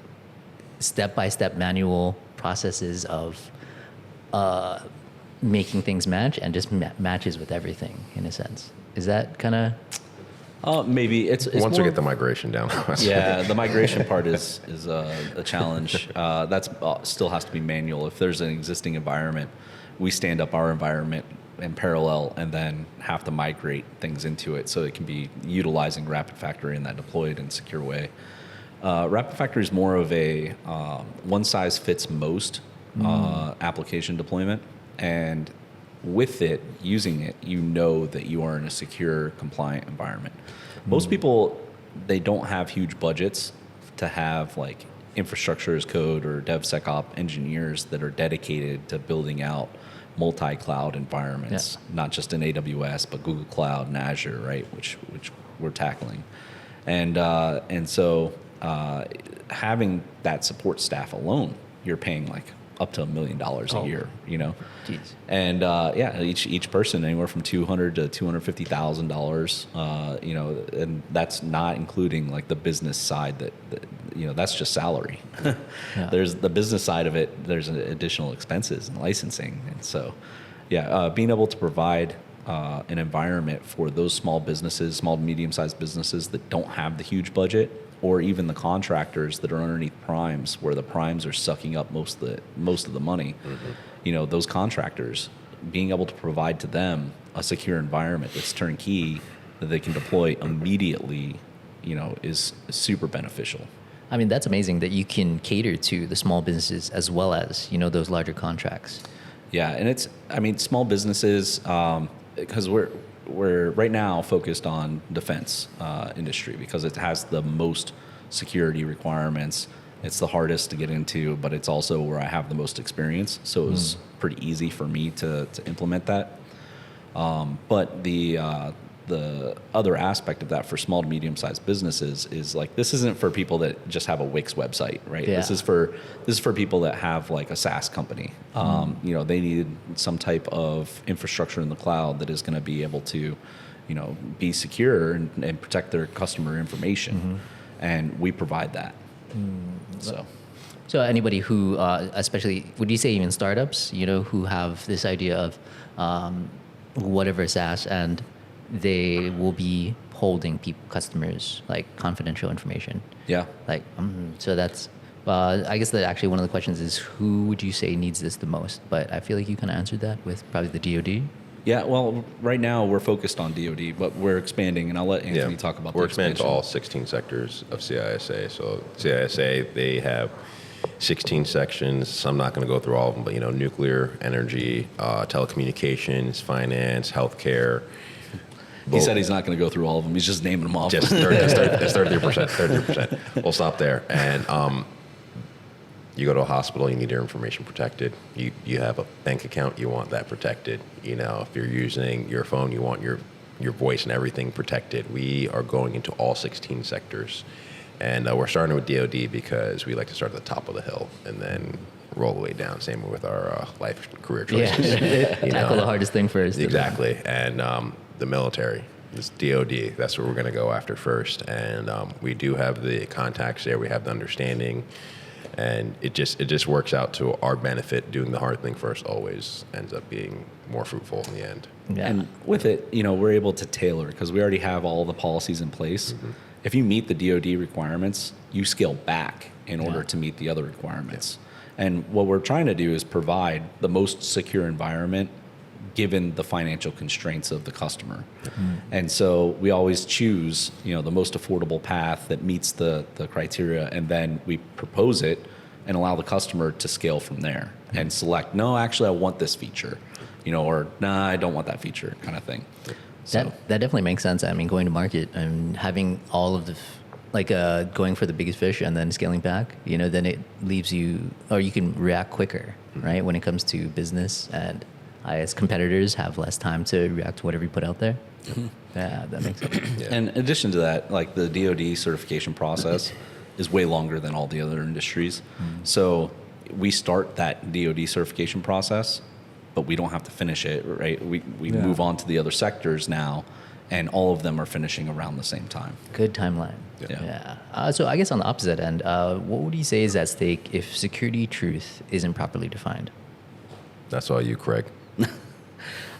step-by-step manual processes of making things match, and just matches with everything in a sense. Is that kind of? Maybe it's once we get the migration down. Yeah, the migration part is a challenge. That's still has to be manual. If there's an existing environment, we stand up our environment in parallel and then have to migrate things into it so it can be utilizing Rapid Factory in that deployed and secure way. Rapid Factory is more of a one size fits most application deployment, and with it, using it, you know that you are in a secure, compliant environment. Most people, they don't have huge budgets to have like infrastructure as code or DevSecOps engineers that are dedicated to building out multi-cloud environments, not just in AWS, but Google Cloud and Azure, right? Which we're tackling. And so having that support staff alone, you're paying like up to $1 million a year, Jeez. And each person anywhere from $200,000 to $250,000, and that's not including like the business side that that's just salary. There's the business side of it. There's additional expenses and licensing, and so being able to provide an environment for those small businesses, small to medium-sized businesses that don't have the huge budget, or even the contractors that are underneath primes, where the primes are sucking up most of the money. Those contractors, being able to provide to them a secure environment that's turnkey that they can deploy immediately, is super beneficial. I mean, that's amazing that you can cater to the small businesses as well as those larger contracts. Yeah, and small businesses, because we're right now focused on defense industry because it has the most security requirements. It's the hardest to get into, but it's also where I have the most experience. So it was pretty easy for me to implement that. But the other aspect of that for small to medium sized businesses is like, this isn't for people that just have a Wix website, right? Yeah. This is for people that have like a SaaS company. You know, they need some type of infrastructure in the cloud that is going to be able to, you know, be secure and protect their customer information. And we provide that. So anybody who, especially, would you say even startups, you know, who have this idea of whatever SaaS, and they will be holding customers like confidential information. Yeah. Like, so that's, I guess that actually one of the questions is, who would you say needs this the most? But I feel like you kind of answered that with probably the DoD. Yeah, well, right now we're focused on DoD, but we're expanding, and I'll let Anthony talk about We're the expanding to expansion. all 16 sectors of CISA. So CISA, they have 16 sections. So I'm not going to go through all of them, but you know, nuclear, energy, telecommunications, finance, healthcare. He said he's not going to go through all of them. He's just naming them off. Just 33%. 33%. We'll stop there. And you go to a hospital, you need your information protected. You have a bank account, you want that protected. You know, if you're using your phone, you want your voice and everything protected. We are going into all 16 sectors. And we're starting with DoD because we like to start at the top of the hill and then roll the way down. Same with our life career choices. Yeah, tackle the hardest thing first. Exactly. And the military, this DoD, that's what we're going to go after first. And we do have the contacts there. We have the understanding. And it just works out to our benefit. Doing the hard thing first always ends up being more fruitful in the end. Yeah. And with it, you know, we're able to tailor because we already have all the policies in place. If you meet the DoD requirements, you scale back in order to meet the other requirements. And what we're trying to do is provide the most secure environment given the financial constraints of the customer. And so we always choose, you know, the most affordable path that meets the criteria, and then we propose it and allow the customer to scale from there and select, no, actually I want this feature, you know, or nah, I don't want that feature kind of thing. So That definitely makes sense. I mean, going to market and having all of the, going for the biggest fish and then scaling back, you know, then it leaves you, or you can react quicker, right? When it comes to business, and as competitors have less time to react to whatever you put out there. Yeah, that makes sense. And in addition to that, like the DoD certification process is way longer than all the other industries. So we start that DoD certification process, but we don't have to finish it, right? We move on to the other sectors now, and all of them are finishing around the same time. Good timeline. Yeah. So I guess on the opposite end, what would you say is at stake if security truth isn't properly defined? That's all you, Craig.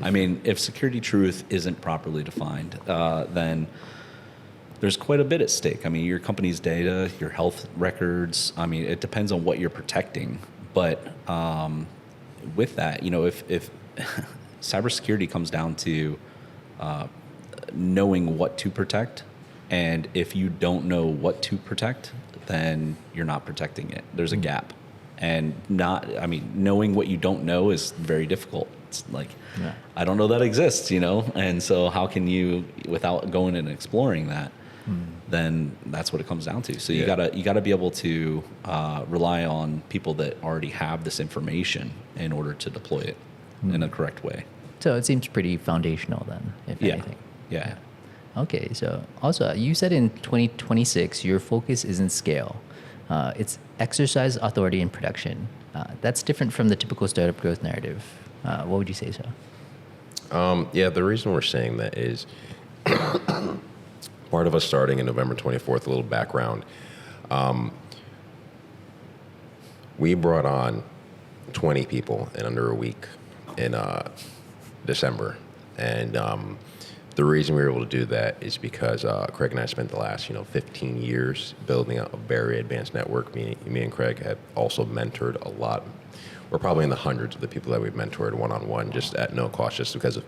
I mean, if security truth isn't properly defined, then there's quite a bit at stake. I mean, your company's data, your health records, I mean, it depends on what you're protecting. But with that, you know, if cybersecurity comes down to knowing what to protect, and if you don't know what to protect, then you're not protecting it. There's a gap. And knowing what you don't know is very difficult. It's like, I don't know that exists, you know? And so how can you, without going and exploring that, then that's what it comes down to. So you gotta be able to rely on people that already have this information in order to deploy it in a correct way. So it seems pretty foundational then, if anything. Yeah. Okay, so also you said in 2026 your focus isn't scale. It's exercise authority in production. That's different from the typical startup growth narrative. What would you say so? The reason we're saying that is part of us starting in November 24th, a little background. We brought on 20 people in under a week in December. And the reason we were able to do that is because Craig and I spent the last 15 years building out a very advanced network. Me and Craig have also mentored a lot. We're probably in the hundreds of the people that we've mentored one-on-one, just at no cost, just because of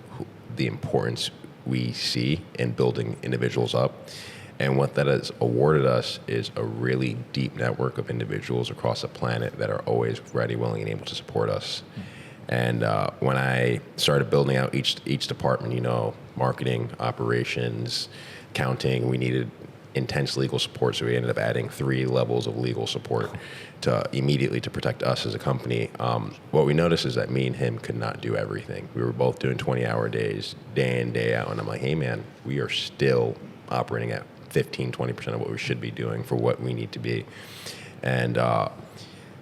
the importance we see in building individuals up. And what that has awarded us is a really deep network of individuals across the planet that are always ready, willing, and able to support us. And when I started building out each department, marketing, operations, accounting, we needed intense legal support. So we ended up adding 3 levels of legal support to immediately to protect us as a company. What we noticed is that me and him could not do everything. We were both doing 20-hour days, day in, day out. And I'm like, hey, man, we are still operating at 15, 20% of what we should be doing for what we need to be. And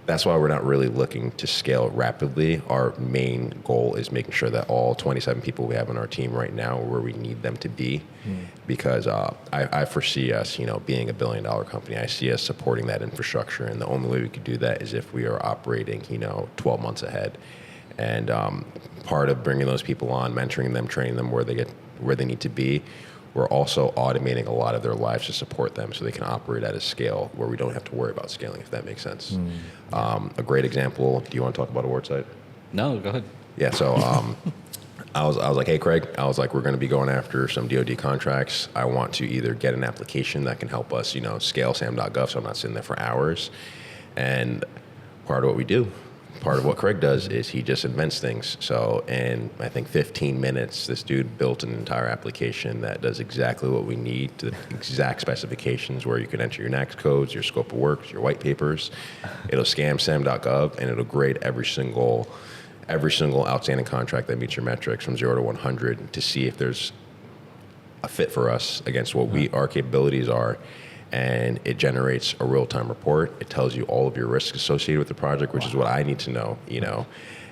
that's why we're not really looking to scale rapidly. Our main goal is making sure that all 27 people we have on our team right now are where we need them to be. Because I foresee us, being a $1 billion company. I see us supporting that infrastructure, and the only way we could do that is if we are operating, 12 months ahead. And part of bringing those people on, mentoring them, training them where they need to be, we're also automating a lot of their lives to support them so they can operate at a scale where we don't have to worry about scaling, if that makes sense. A great example, do you want to talk about award site? No, go ahead. Yeah, so I was like, hey, Craig, we're going to be going after some DoD contracts. I want to either get an application that can help us, scale SAM.gov so I'm not sitting there for hours. And part of what we do, part of what Craig does is he just invents things. So in, I think, 15 minutes, this dude built an entire application that does exactly what we need, to the exact specifications where you can enter your NACS codes, your scope of work, your white papers. It'll scan SAM.gov, and it'll grade every single outstanding contract that meets your metrics from 0 to 100 to see if there's a fit for us against what our capabilities are. And it generates a real-time report. It tells you all of your risks associated with the project, which is what I need to know,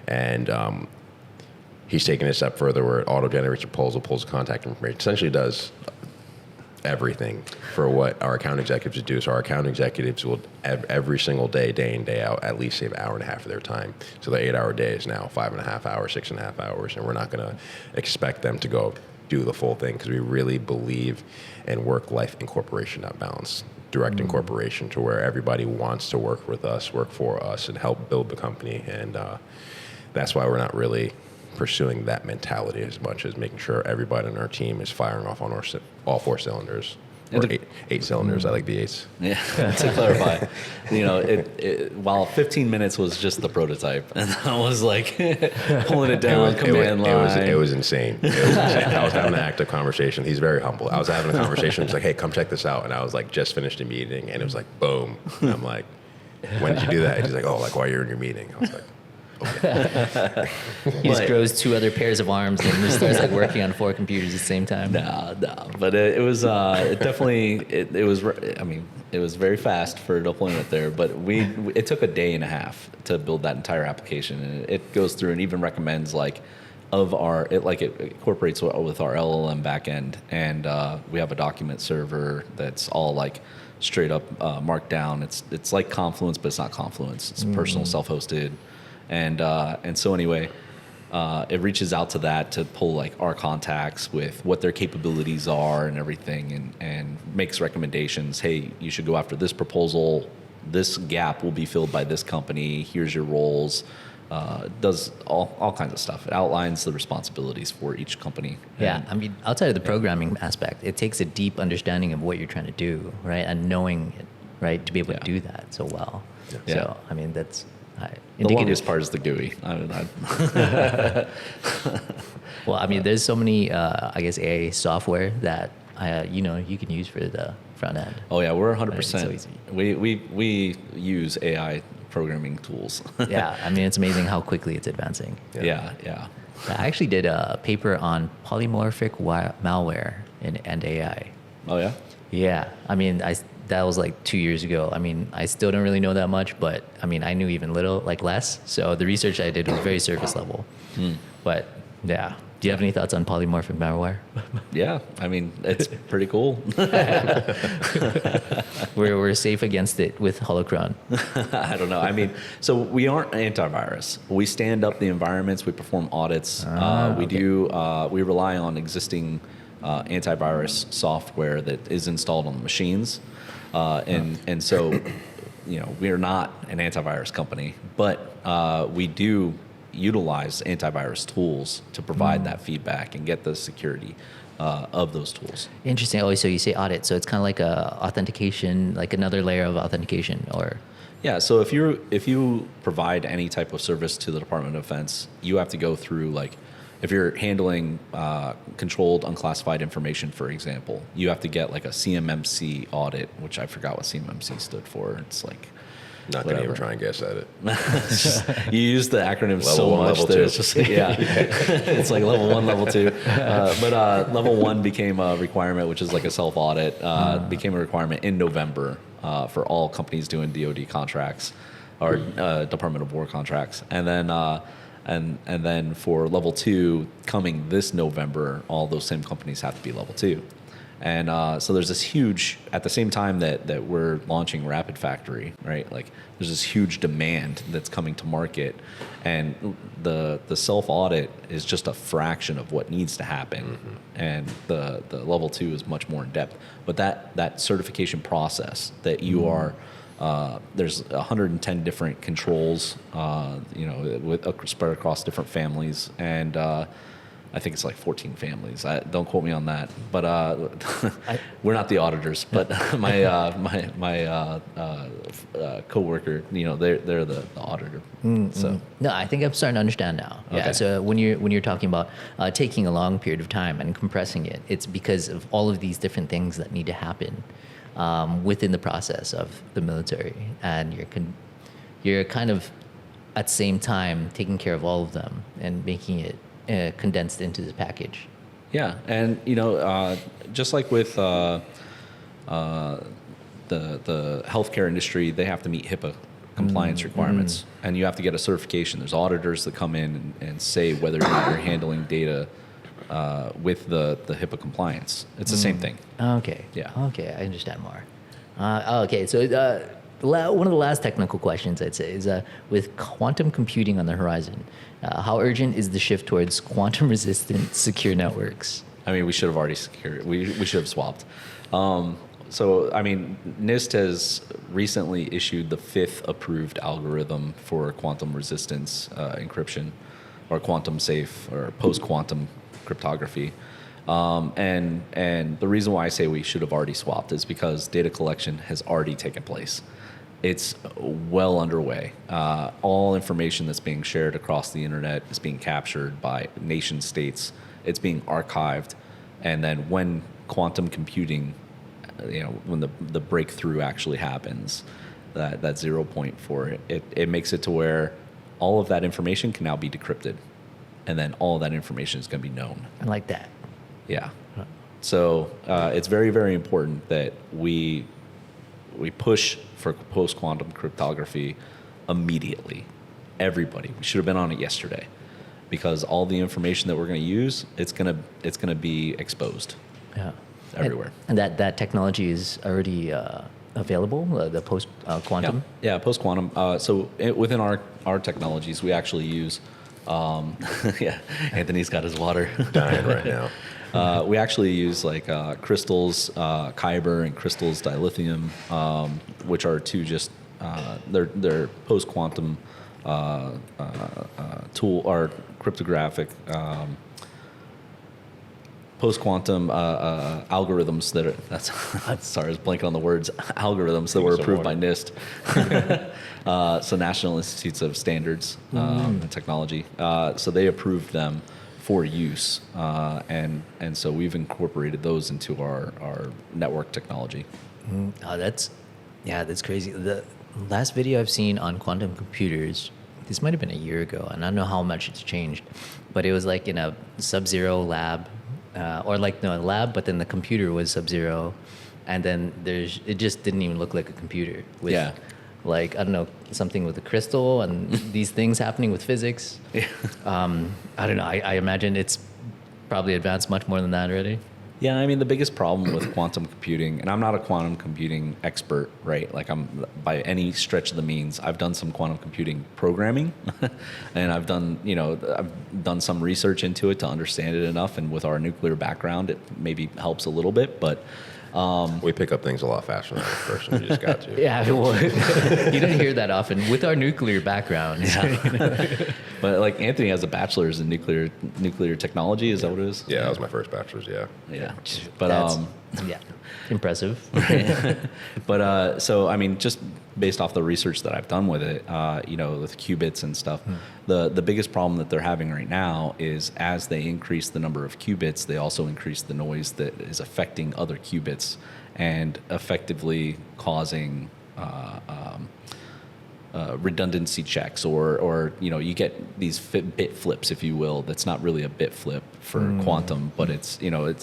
And he's taking it a step further where it auto-generates a proposal, pulls contact information, essentially does everything for what our account executives do. So our account executives will every single day, day in, day out, at least save an hour and a half of their time. So their 8-hour day is now 5.5 hours, 6.5 hours, and we're not going to expect them to go do the full thing because we really believe in work-life incorporation, not balance. Direct incorporation to where everybody wants to work with us, work for us, and help build the company. And that's why we're not really pursuing that mentality as much as making sure everybody on our team is firing off on all 4 cylinders. Or eight cylinders. I like the 8s. Yeah, to clarify, while 15 minutes was just the prototype, and I was like pulling it down, command line. It was insane. I was having an active conversation. He's very humble. I was having a conversation. He's like, hey, come check this out. And I was like, just finished a meeting, and it was like, boom. And I'm like, when did you do that? And he's like, oh, like while you're in your meeting. I was like, okay. He just grows 2 other pairs of arms and just starts like working on 4 computers at the same time. No, but it was definitely it was very fast for deployment there. But it took a day and a half to build that entire application, and it goes through and even recommends it incorporates with our LLM backend, and we have a document server that's all like straight up markdown. It's like Confluence, but it's not Confluence. It's personal, self-hosted. And so anyway, it reaches out to that to pull like our contacts with what their capabilities are and everything, and makes recommendations. Hey, you should go after this proposal. This gap will be filled by this company. Here's your roles. Does all kinds of stuff. It outlines the responsibilities for each company. Yeah, I mean, outside of the programming aspect, it takes a deep understanding of what you're trying to do, right? And knowing it, right, to be able to do that so well. Yeah. So, I mean, that's the longest part is the GUI. Well, I mean, there's so many, I guess, AI software that, you can use for the front end. Oh, yeah, we're 100%. It's so easy. We use AI programming tools. Yeah, I mean, it's amazing how quickly it's advancing. Yeah. I actually did a paper on polymorphic malware and AI. Oh, yeah? Yeah, I mean, that was like 2 years ago. I mean, I still don't really know that much, but I mean, I knew even less. So the research I did was very surface level. But yeah, do you have any thoughts on polymorphic malware? Yeah, I mean, it's pretty cool. We're safe against it with Holocron. I don't know. I mean, so we aren't antivirus. We stand up the environments. We perform audits. We rely on existing antivirus software that is installed on the machines. And so, we are not an antivirus company, but we do utilize antivirus tools to provide that feedback and get the security of those tools. Interesting. Oh, so you say audit, so it's kind of like a authentication, like another layer of authentication, or? Yeah. So if you provide any type of service to the Department of Defense, you have to go through like if you're handling controlled unclassified information, for example, you have to get like a CMMC audit, which I forgot what CMMC stood for. It's like Not going to even try and guess at it. you use the acronym Level so one, much level that two. it's just it's like level 1, level 2. But level 1 became a requirement, which is like a self audit. Became a requirement in November for all companies doing DoD contracts or Department of War contracts, and then. And then for level 2 coming this November, all those same companies have to be level 2. And so there's this huge, at the same time that we're launching Rapid Factory, right? Like there's this huge demand that's coming to market, and the self audit is just a fraction of what needs to happen, and the level 2 is much more in depth. But that certification process that you are. There's 110 different controls, spread across different families, and I think it's like 14 families. Don't quote me on that, but we're not the auditors. But my coworker, they're the auditor. So No, I think I'm starting to understand now. Yeah. Okay. So when you're talking about taking a long period of time and compressing it, it's because of all of these different things that need to happen within the process of the military, and you're kind of at the same time taking care of all of them and making it condensed into this package. yeah, and just like with the healthcare industry, they have to meet HIPAA compliance requirements, and you have to get a certification. There's auditors that come in and say whether or not you're handling data with the HIPAA compliance. It's the same thing. Okay. Yeah. Okay, I understand more. Okay, so one of the last technical questions I'd say is with quantum computing on the horizon, how urgent is the shift towards quantum-resistant secure networks? I mean, we should have already secured. We should have swapped. So, I mean, NIST has recently issued the 5th approved algorithm for quantum resistance encryption, or quantum safe, or post-quantum cryptography. And the reason why I say we should have already swapped is because data collection has already taken place. It's well underway. All information that's being shared across the internet is being captured by nation states. It's being archived, and then when quantum computing, when the breakthrough actually happens, that 0 point for it makes it to where all of that information can now be decrypted, and then all of that information is going to be known. I like that. Yeah. So it's very, very important that we push for post-quantum cryptography immediately. Everybody. We should have been on it yesterday, because all the information that we're going to use, it's going to be exposed. Yeah. Everywhere. And that technology is already available, the post quantum. Yeah, post-quantum. So within our technologies, we actually use. Yeah, Anthony's got his water. Dying right now. We actually use like crystals, kyber, and crystals dilithium, which are two just they're post-quantum tool or cryptographic post-quantum algorithms that are sorry, I was blanking on the words. Algorithms that were approved by NIST. So National Institutes of Standards and Technology. So they approved them for use, and so we've incorporated those into our network technology. Oh, that's crazy. The last video I've seen on quantum computers, this might have been a year ago, and I don't know how much it's changed, but it was like in a sub-zero lab, or like a lab, but then the computer was sub-zero, and then it just didn't even look like a computer. With, like, I don't know, something with a crystal and these things happening with physics. Yeah. I don't know. I imagine it's probably advanced much more than that already. Yeah, I mean, the biggest problem with quantum computing, and I'm not a quantum computing expert, right? Like, I'm by any stretch of the means. I've done some quantum computing programming, and I've done some research into it to understand it enough. And with our nuclear background, it maybe helps a little bit, but. We pick up things a lot faster than the person who just got to. Yeah, well, you don't hear that often with our nuclear background. Yeah. But like Anthony has a bachelor's in nuclear technology. Is that what it is? Yeah, that was my first bachelor's. Yeah. Yeah. But yeah, impressive. But so I mean, just based off the research that I've done with it, with qubits and stuff, the biggest problem that they're having right now is as they increase the number of qubits, they also increase the noise that is affecting other qubits and effectively causing redundancy checks, or you get these bit flips, if you will. That's not really a bit flip for quantum, but it's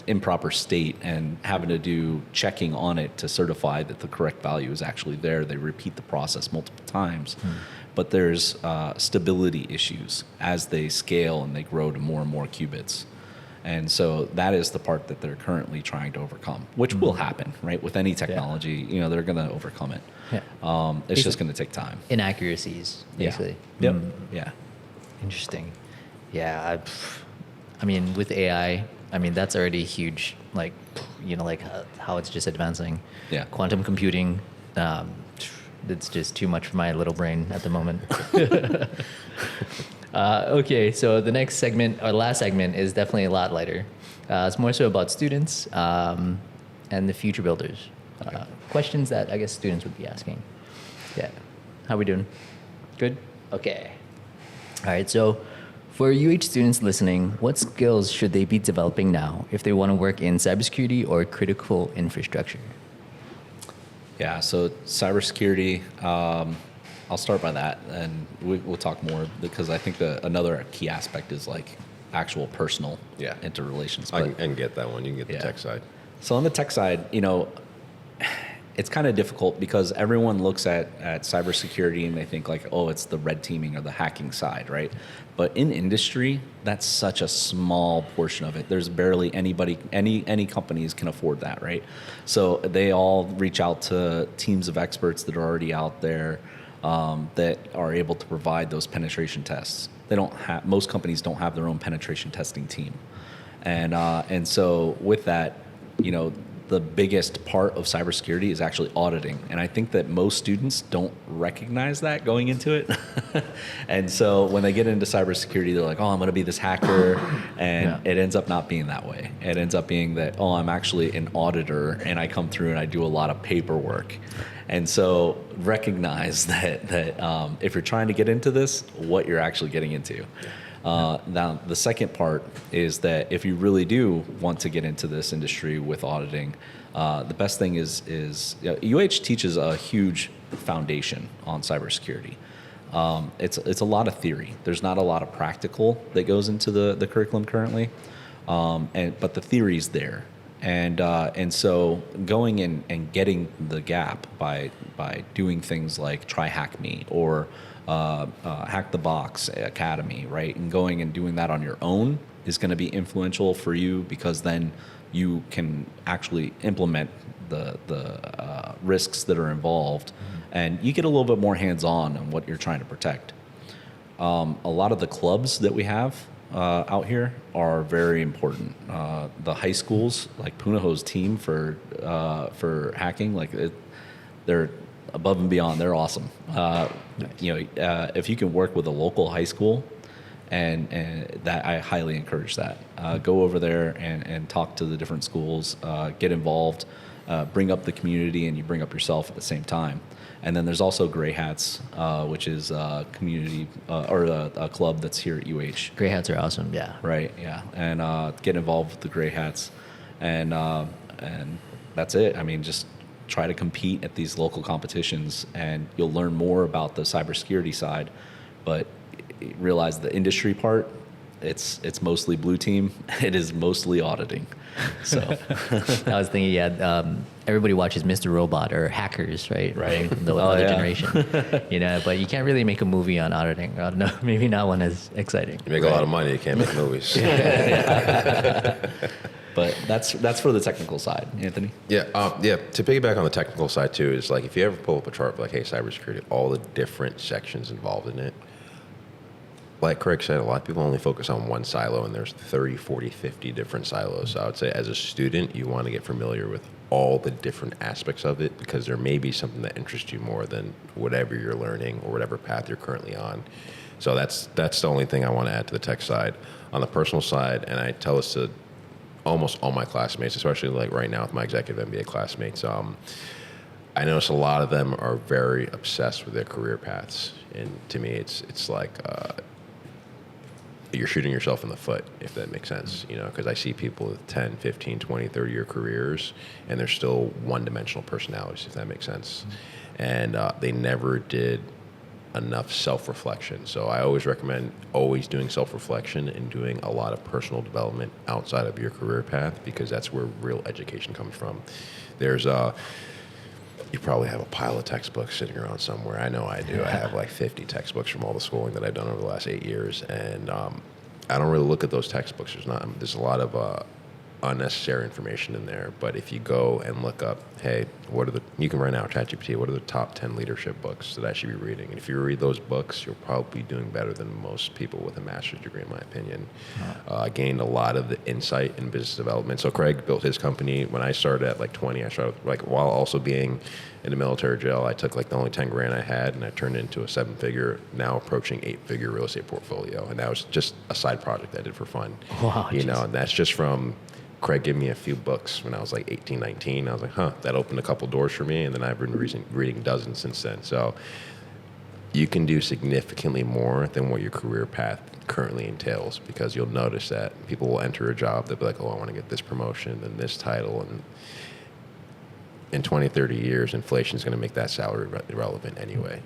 improper state, and having to do checking on it to certify that the correct value is actually there. They repeat the process multiple times, but there's stability issues as they scale and they grow to more and more qubits. And so that is the part that they're currently trying to overcome, which will happen, right? With any technology, they're going to overcome it. Yeah. It's just going to take time. Inaccuracies, basically. Yep. Yeah. Interesting. Yeah. I mean, with AI, that's already huge. Like, how it's just advancing. Yeah. Quantum computing, it's just too much for my little brain at the moment. Okay, so the next segment, or last segment, is definitely a lot lighter. It's more so about students and the future builders. Questions that I guess students would be asking. Yeah. How we doing? Good? Okay. All right, so for UH students listening, what skills should they be developing now if they want to work in cybersecurity or critical infrastructure? Yeah, so cybersecurity, I'll start by that, and we'll talk more, because I think another key aspect is like actual personal interrelations. I can get that one. You can get the tech side. So on the tech side, it's kind of difficult because everyone looks at cybersecurity and they think like, oh, it's the red teaming or the hacking side, right? But in industry, that's such a small portion of it. There's barely anybody, any companies can afford that, right? So they all reach out to teams of experts that are already out there that are able to provide those penetration tests. Most companies don't have their own penetration testing team, and so with that, the biggest part of cybersecurity is actually auditing. And I think that most students don't recognize that going into it. And so when they get into cybersecurity, they're like, oh, I'm going to be this hacker. And it ends up not being that way. It ends up being that, oh, I'm actually an auditor and I come through and I do a lot of paperwork. And so recognize that if you're trying to get into this, what you're actually getting into. Now, the second part is that if you really do want to get into this industry with auditing, the best thing is UH teaches a huge foundation on cybersecurity. It's a lot of theory. There's not a lot of practical that goes into the curriculum currently, but the theory's there. And so going in and getting the gap by doing things like Try Hack Me or Hack the Box Academy, right? And going and doing that on your own is going to be influential for you, because then you can actually implement the risks that are involved, and you get a little bit more hands-on on what you're trying to protect. A lot of the clubs that we have out here are very important. The high schools, like Punahou's team for hacking, they're above and beyond. They're awesome. Nice. If you can work with a local high school, and that, I highly encourage that. Go over there and talk to the different schools, get involved, bring up the community, and you bring up yourself at the same time. And then there's also Gray Hats, which is a community or a club that's here at UH. Gray Hats are awesome, yeah. Right, yeah. And get involved with the Gray Hats, and that's it. I mean, just try to compete at these local competitions, and you'll learn more about the cybersecurity side. But realize the industry part, it's mostly blue team. It is mostly auditing. So I was thinking, everybody watches Mr. Robot or Hackers, right? Right. The other generation, but you can't really make a movie on auditing. I don't know, maybe not one as exciting. You make a lot of money, you can't make movies. But that's for the technical side, Anthony. Yeah. To piggyback on the technical side too, is like if you ever pull up a chart for like, hey, cybersecurity, all the different sections involved in it. Like Craig said, a lot of people only focus on one silo, and there's 30, 40, 50 different silos. So I would say as a student, you want to get familiar with all the different aspects of it, because there may be something that interests you more than whatever you're learning or whatever path you're currently on. So that's the only thing I want to add to the tech side. On the personal side, and I tell this to almost all my classmates, especially like right now with my executive MBA classmates, I notice a lot of them are very obsessed with their career paths. And to me, it's like you're shooting yourself in the foot, if that makes sense, because I see people with 10, 15, 20, 30-year careers, and they're still one-dimensional personalities, if that makes sense. And they never did enough self-reflection. So I always recommend always doing self-reflection and doing a lot of personal development outside of your career path, because that's where real education comes from. There's you probably have a pile of textbooks sitting around somewhere. I know I do. I have like 50 textbooks from all the schooling that I've done over the last 8 years, and I don't really look at those textbooks. There's a lot of unnecessary information in there. But if you go and look up, hey, you can right now ChatGPT, what are the top 10 leadership books that I should be reading? And if you read those books, you'll probably be doing better than most people with a master's degree, in my opinion. I gained a lot of the insight in business development. So Craig built his company. When I started at like 20, I started like while also being in the military jail. I took like the only 10 grand I had and I turned it into a 7-figure, now approaching 8-figure real estate portfolio. And that was just a side project I did for fun. Wow, and that's just from Craig gave me a few books when I was like 18, 19. I was like, that opened a couple doors for me. And then I've been reading dozens since then. So you can do significantly more than what your career path currently entails, because you'll notice that people will enter a job, they'll be like, I want to get this promotion and this title. And in 20, 30 years, inflation is going to make that salary irrelevant anyway.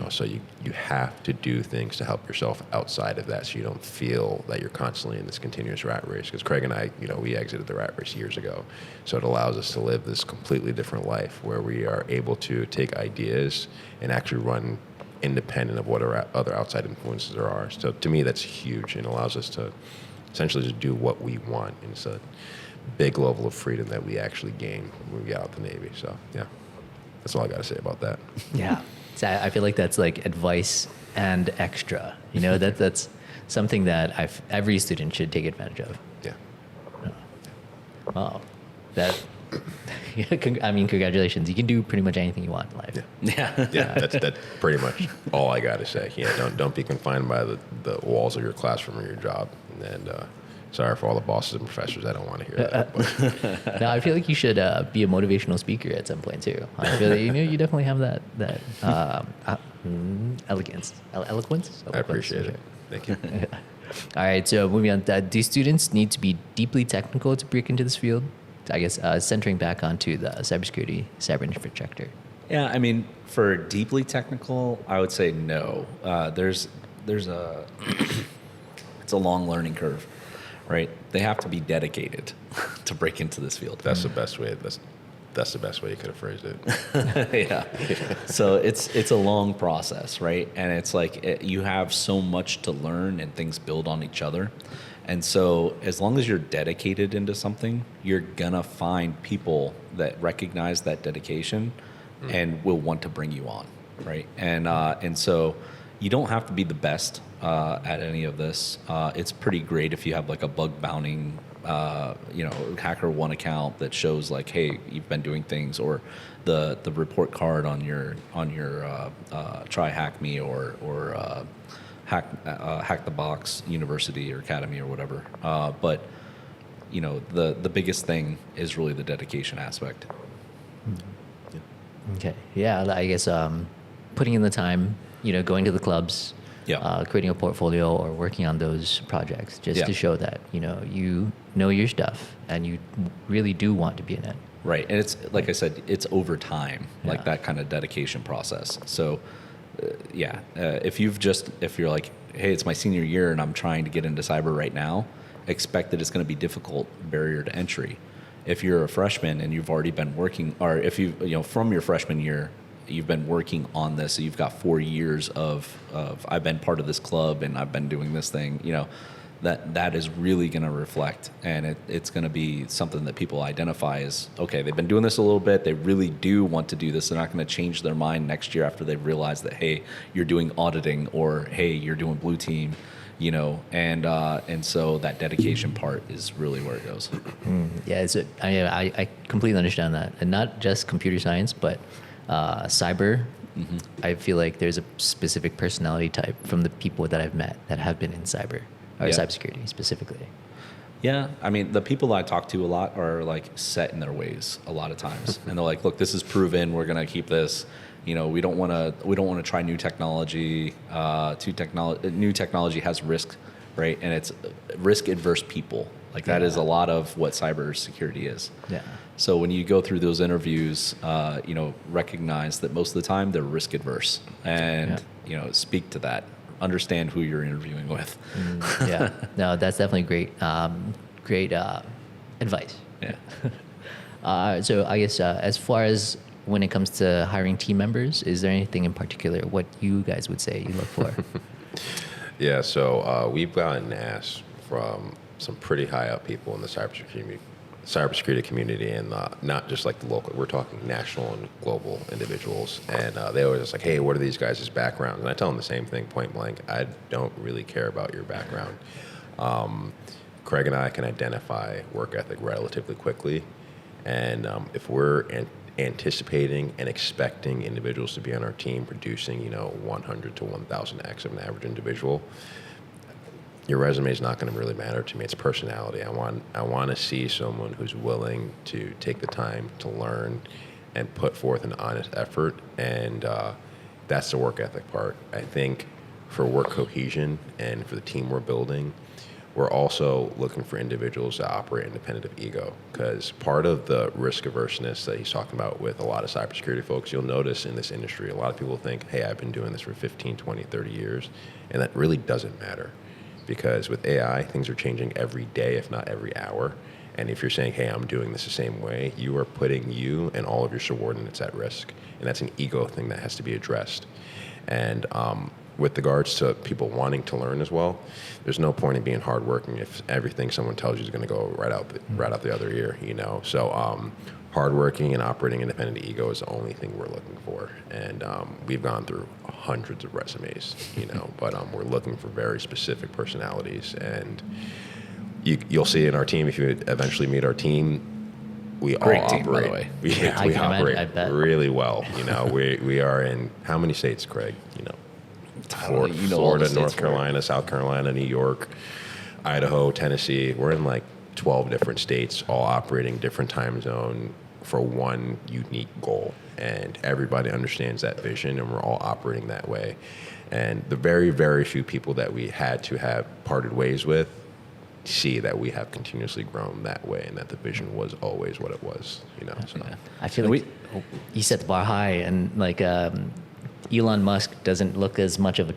So you have to do things to help yourself outside of that, so you don't feel that you're constantly in this continuous rat race. Because Craig and I, we exited the rat race years ago. So it allows us to live this completely different life where we are able to take ideas and actually run independent of what other outside influences there are. So to me, that's huge, and allows us to essentially just do what we want. And it's a big level of freedom that we actually gain when we get out the Navy. So yeah, that's all I got to say about that. Yeah. So I feel like that's like advice and extra. That's something that every student should take advantage of. Yeah. Wow. Congratulations. You can do pretty much anything you want in life. Yeah. That's pretty much all I got to say. Yeah. Don't be confined by the walls of your classroom or your job. And sorry for all the bosses and professors. I don't want to hear that. No, I feel like you should be a motivational speaker at some point too. I feel like, you definitely have that eloquence. I appreciate it. Thank you. All right, so moving on. Do students need to be deeply technical to break into this field? I guess centering back onto the cyber infrastructure. Yeah, I mean, for deeply technical, I would say no. There's a it's a long learning curve, right? They have to be dedicated to break into this field. That's the best way. That's the best way you could have phrased it. Yeah. So it's a long process, right? And it's like you have so much to learn, and things build on each other. And so as long as you're dedicated into something, you're gonna find people that recognize that dedication and will want to bring you on, right? And so you don't have to be the best at any of this. It's pretty great if you have like a bug bounting, HackerOne account that shows like, hey, you've been doing things, or the report card on your try hack me or hack the box university or academy or whatever. But the biggest thing is really the dedication aspect. Okay. Yeah, I guess putting in the time, going to the clubs, creating a portfolio or working on those projects just to show that, you know your stuff and you really do want to be in it. Right. And it's, like I said, it's over time, like that kind of dedication process. So, if you're like, hey, it's my senior year and I'm trying to get into cyber right now, expect that it's going to be difficult barrier to entry. If you're a freshman and you've already been working, or if from your freshman year, you've been working on this, so you've got 4 years of I've been part of this club and I've been doing this thing, that is really going to reflect, and it's going to be something that people identify as, okay, they've been doing this a little bit, they really do want to do this, they're not going to change their mind next year after they've realized that, hey, you're doing auditing, or hey, you're doing blue team, and so that dedication part is really where it goes. Yeah, I completely understand that, and not just computer science, but cyber I feel like there's a specific personality type from the people that I've met that have been in cyber or Yeah. cybersecurity specifically. Yeah, I mean, the people I talk to a lot are like set in their ways a lot of times, and they're like, "Look, this is proven. We're gonna keep this. You know, we don't want to try new technology. New technology has risk, right? And it's risk adverse people. Like that is a lot of what cybersecurity is. Yeah. So when you go through those interviews, recognize that most of the time they're risk adverse, and speak to that. Understand who you're interviewing with. Yeah. No, that's definitely great advice. Yeah. So I guess as far as when it comes to hiring team members, is there anything in particular what you guys would say you look for? Yeah, so we've gotten asked from some pretty high up people in the cybersecurity community, and not just like the local. We're talking national and global individuals, and they always just like, "Hey, what are these guys' backgrounds?" And I tell them the same thing, point blank. I don't really care about your background. Craig and I can identify work ethic relatively quickly, and if we're anticipating and expecting individuals to be on our team producing, 100 to 1,000x of an average individual, your resume is not going to really matter to me. It's personality. I want to see someone who's willing to take the time to learn and put forth an honest effort, and that's the work ethic part. I think for work cohesion and for the team we're building, we're also looking for individuals that operate independent of ego, because part of the risk averseness that he's talking about with a lot of cybersecurity folks, you'll notice in this industry, a lot of people think, hey, I've been doing this for 15, 20, 30 years, and that really doesn't matter, because with AI, things are changing every day, if not every hour, and if you're saying, hey, I'm doing this the same way, you are putting you and all of your subordinates at risk, and that's an ego thing that has to be addressed. And with regards to people wanting to learn as well, there's no point in being hardworking if everything someone tells you is going to go right out the other ear, So hardworking and operating independent ego is the only thing we're looking for. And we've gone through hundreds of resumes, but we're looking for very specific personalities. And you'll see in our team, if you eventually meet our team, we Great all team, by the operate. way. We I can operate imagine, I bet. really well. We are in how many states, Craig? all the Florida, states North we're in. Carolina, South Carolina, New York, Idaho, Tennessee. We're in like 12 different states, all operating different time zone for one unique goal. And everybody understands that vision, and we're all operating that way. And the very, very few people that we had to have parted ways with see that we have continuously grown that way, and that the vision was always what it was, So. Yeah. I feel like you set the bar high, and like Elon Musk doesn't look as much of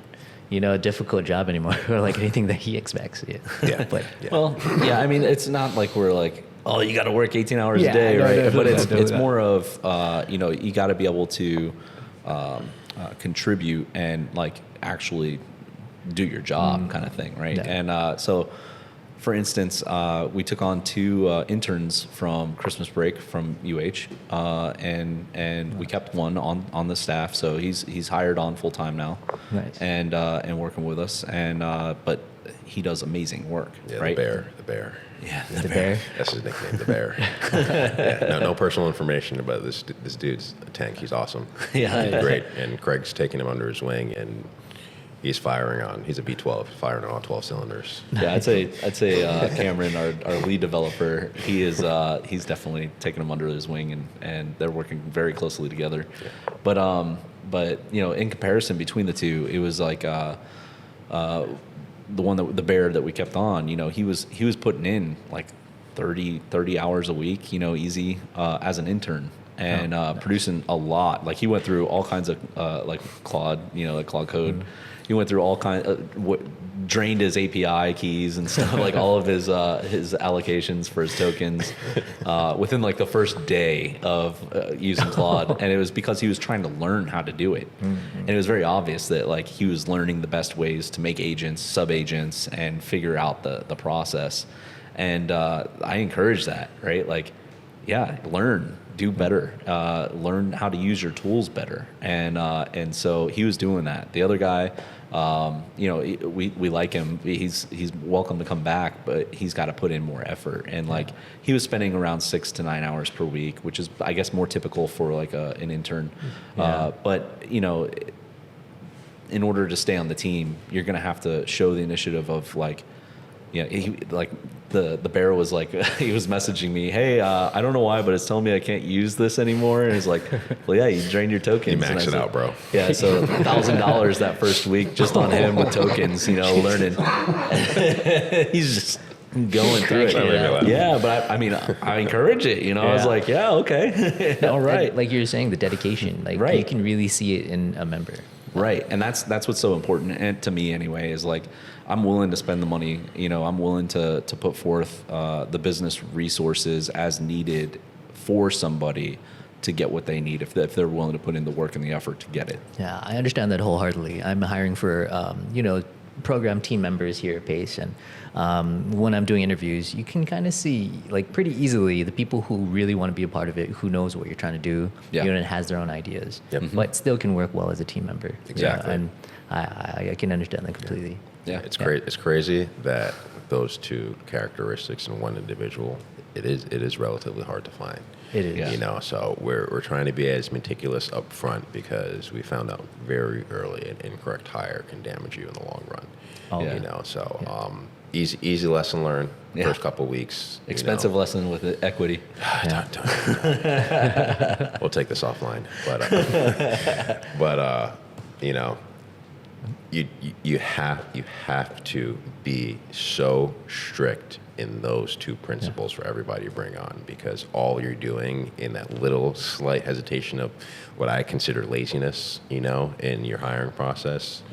a difficult job anymore, or like anything that he expects. Yeah. But Yeah. Well, yeah, I mean, it's not like we're like, oh, you got to work 18 hours Yeah, a day, no, right? no, But no, it's no. more of, you got to be able to contribute and like actually do your job kind of thing, right? Yeah. And so, for instance, we took on 2 interns from Christmas break from UH, and we kept one on the staff, so he's hired on full time now, Nice. and working with us, and but he does amazing work, Yeah, right? the bear. Yeah, the bear. That's his nickname, the bear. Yeah, no personal information about this dude's a tank. He's awesome. Yeah. He's great. And Craig's taking him under his wing, and he's firing on. He's a B12, firing on all 12 cylinders. Yeah, I'd say Cameron, our lead developer, he's definitely taken him under his wing, and they're working very closely together. Yeah. But in comparison between the two, it was like the bear that we kept on. He was putting in like 30 hours a week, easy as an intern. And producing a lot. Like he went through all kinds of like Claude, like Claude code. He went through all kinds drained his API keys and stuff, like all of his allocations for his tokens within like the first day of using Claude. And it was because he was trying to learn how to do it. And it was very obvious that like he was learning the best ways to make agents, sub-agents, and figure out the process. And I encourage that, right? Like, yeah, learn. do better, learn how to use your tools better. And so he was doing that. The other guy, we like him. He's welcome to come back, but he's got to put in more effort. And like he was spending around 6 to 9 hours per week, which is, I guess, more typical for like an intern. But in order to stay on the team, you're going to have to show the initiative of like, the bear was like, he was messaging me, hey, I don't know why, but it's telling me I can't use this anymore. And he's like, well, yeah, you drained your tokens. You max it out, bro. Yeah, so $1,000 that first week just on him with tokens, learning. He's just going through it. Yeah, but I encourage it, I was like, yeah, okay. All right. Like you were saying, the dedication, like you can really see it in a member. Right, and that's what's so important, and to me anyway, is like I'm willing to spend the money. I'm willing to put forth the business resources as needed for somebody to get what they need if they're willing to put in the work and the effort to get it. Yeah, I understand that wholeheartedly. I'm hiring for program team members here at Pace, and when I'm doing interviews, you can kind of see like pretty easily the people who really want to be a part of it, who knows what you're trying to do, and has their own ideas, but still can work well as a team member. Exactly. And I can understand that completely. Yeah, it's crazy that those two characteristics in one individual, it is relatively hard to find. It is. So we're trying to be as meticulous up front because we found out very early an incorrect hire can damage you in the long run. Easy lesson learned. First couple of weeks. Expensive lesson with equity. We'll take this offline, you have to be so strict in those two principles for everybody you bring on, because all you're doing in that little slight hesitation of what I consider laziness, in your hiring process,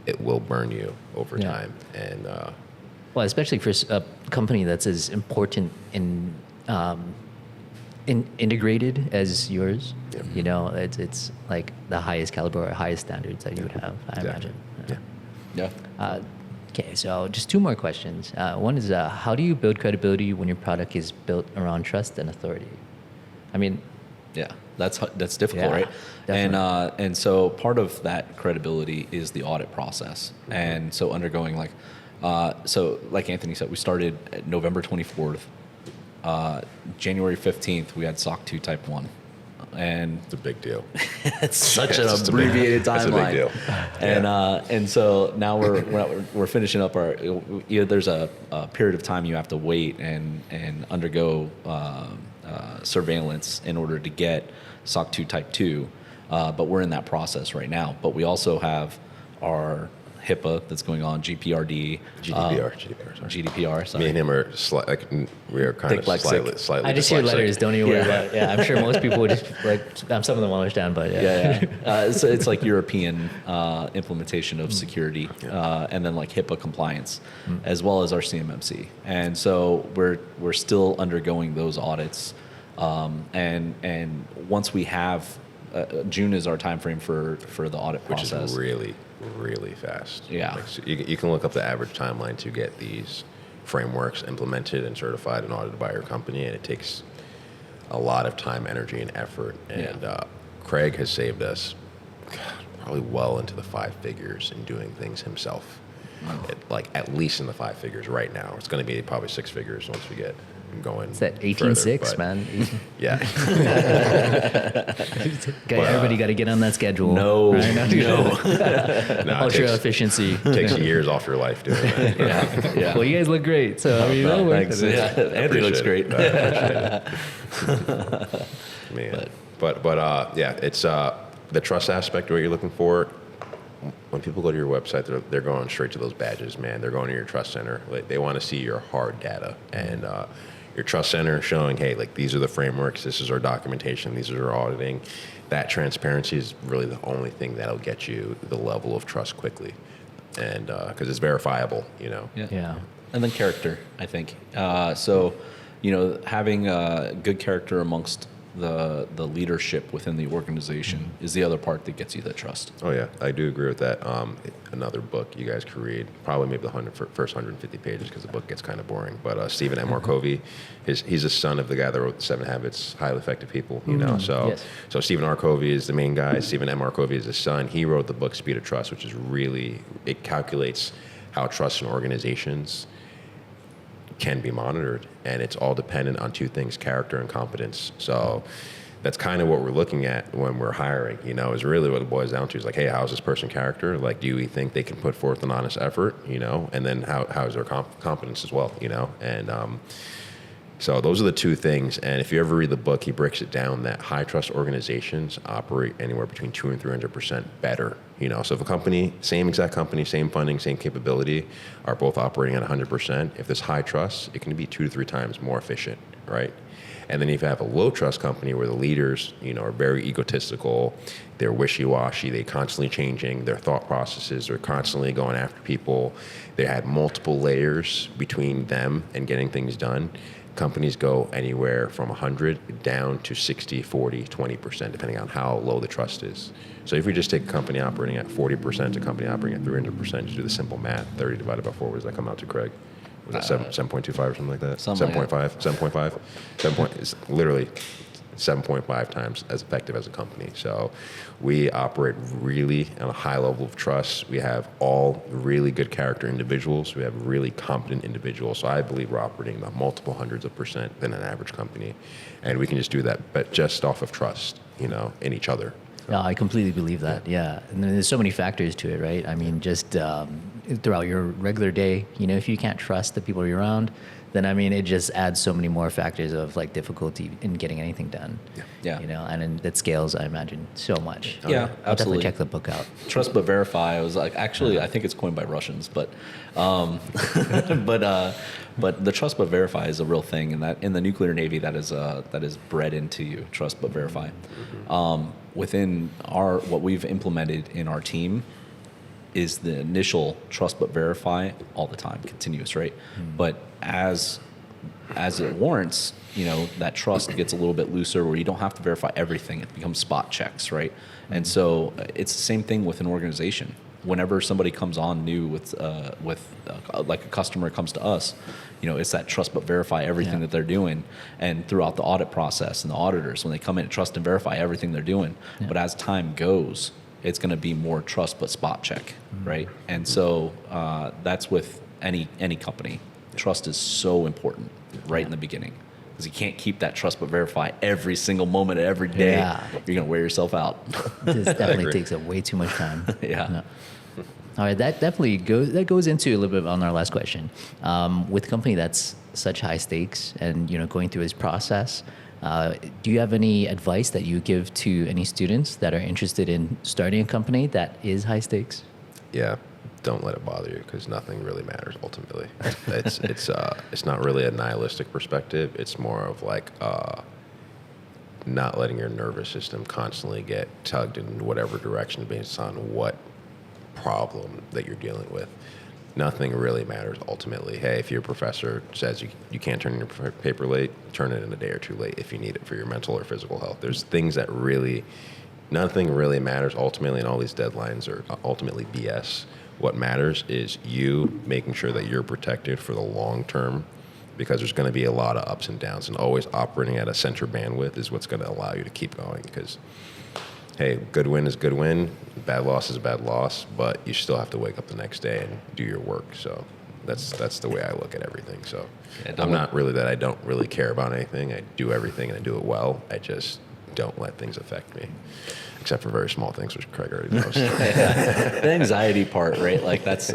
it will burn you over time. And well, especially for a company that's as important in integrated as yours, it's like the highest caliber or highest standards that you would have, I imagine. Yeah. Okay, so just two more questions. One is, how do you build credibility when your product is built around trust and authority? Yeah, that's difficult, right? Definitely. And so part of that credibility is the audit process. And so undergoing like Anthony said, we started at November 24th. January 15th, we had SOC 2 Type 1. And it's a big deal. It's such an abbreviated timeline. It's a big deal. And so now we're finishing up our. There's a period of time you have to wait and undergo surveillance in order to get SOC 2 Type 2, but we're in that process right now. But we also have our HIPAA that's going on, GDPR. Sorry. Me and him are we are kind of slightly. I just hear letters. Don't even worry about it. Yeah, I'm sure most people would just some of them will understand, but so it's like European implementation of security, and then like HIPAA compliance, as well as our CMMC. And so we're still undergoing those audits, and once we have. June is our time frame for the audit process. Which is really fast. Yeah. So you can look up the average timeline to get these frameworks implemented and certified and audited by your company, and it takes a lot of time, energy, and effort. And Craig has saved us probably well into the 5 figures in doing things himself. At least in the 5 figures right now. It's going to be probably 6 figures once we get going. It's that 18.6, man. Yeah. Everybody got to get on that schedule. No. Ultra efficiency. Takes years off your life doing that. Yeah. Well, you guys look great. So, thanks. Anthony looks great. Man. But it's the trust aspect, what you're looking for. When people go to your website, they're going straight to those badges, man. They're going to your trust center. They want to see your hard data. And your trust center showing, hey, these are the frameworks, this is our documentation, these are our auditing. That transparency is really the only thing that'll get you the level of trust quickly. And because it's verifiable, Yeah. And then character, I think. So, having good character amongst the leadership within the organization is the other part that gets you that trust. Oh yeah, I do agree with that. Another book you guys could read, probably maybe the first 150 pages, because the book gets kind of boring. But Stephen M. R. Covey, he's a son of the guy that wrote the 7 Habits Highly Effective People. You know, so Yes. so Stephen R. Covey is the main guy. Stephen M. R. Covey is his son. He wrote the book Speed of Trust, which is really, it calculates how trust in organizations can be monitored, and it's all dependent on 2 things: character and competence. So that's kind of what we're looking at when we're hiring, you know, is really what it boils down to. Is like, hey, how's this person character? Like, do we think they can put forth an honest effort, you know? And then how's their competence as well, you know? And so those are the 2 things. And if you ever read the book, he breaks it down that high trust organizations operate anywhere between 200 and 300% better. You know, so if a company, same exact company, same funding, same capability, are both operating at 100%, if there's high trust, it can be 2 to 3 times more efficient, right? And then if you have a low trust company where the leaders, you know, are very egotistical, they're wishy-washy, they're constantly changing their thought processes, they're constantly going after people, they had multiple layers between them and getting things done. Companies go anywhere from 100 down to 60, 40, 20%, depending on how low the trust is. So if we just take a company operating at 40%, a company operating at 300%, just do the simple math, 30 divided by 4, what does that come out to, Craig? Was that 7.25 or something like that? 7.5? 7.5? 7 it's literally 7.5 times as effective as a company. So we operate really on a high level of trust. We have all really good character individuals. We have really competent individuals. So I believe we're operating the multiple hundreds of % than an average company. And we can just do that, but just off of trust, you know, in each other. No, I completely believe that. Yeah, and there's so many factors to it, right? I mean, just throughout your regular day, you know, if you can't trust the people you're around, then I mean, it just adds so many more factors of like difficulty in getting anything done. Yeah. You know, and that scales, I imagine, so much. Yeah, I'll definitely absolutely. check the book out. Trust but verify. I was like, actually, I think it's coined by Russians, but but the trust but verify is a real thing, and that in the nuclear navy, that is bred into you. Trust but verify. Within what we've implemented in our team is the initial trust but verify all the time, continuous, right? But as it warrants, you know, that trust gets a little bit looser where you don't have to verify everything. It becomes spot checks, right? And so it's the same thing with an organization. Whenever somebody comes on new with like a customer comes to us, you know, it's that trust but verify everything that they're doing, and throughout the audit process and the auditors, when they come in, trust and verify everything they're doing. Yeah. But as time goes, it's going to be more trust but spot check, right? And so that's with any company. Trust is so important right in the beginning, because you can't keep that trust but verify every single moment of every day. Yeah. You're going to wear yourself out. This definitely takes up way too much time. Yeah. No. All right, that definitely goes into a little bit on our last question. With a company that's such high stakes and, you know, going through this process, do you have any advice that you give to any students that are interested in starting a company that is high stakes? Yeah, don't let it bother you, because nothing really matters ultimately. It's not really a nihilistic perspective. It's more of like not letting your nervous system constantly get tugged in whatever direction based on what problem that you're dealing with. Nothing really matters ultimately. Hey, if your professor says you can't turn in your paper late, turn it in a day or 2 late if you need it for your mental or physical health. There's things that nothing really matters ultimately, and all these deadlines are ultimately BS. What matters is you making sure that you're protected for the long term, because there's going to be a lot of ups and downs, and always operating at a center bandwidth is what's going to allow you to keep going. Because hey, good win is good win, bad loss is a bad loss, but you still have to wake up the next day and do your work. So that's the way I look at everything. So I'm not really that I don't really care about anything. I do everything and I do it well. I just don't let things affect me, except for very small things, which Craig already knows. The anxiety part, right? Like that's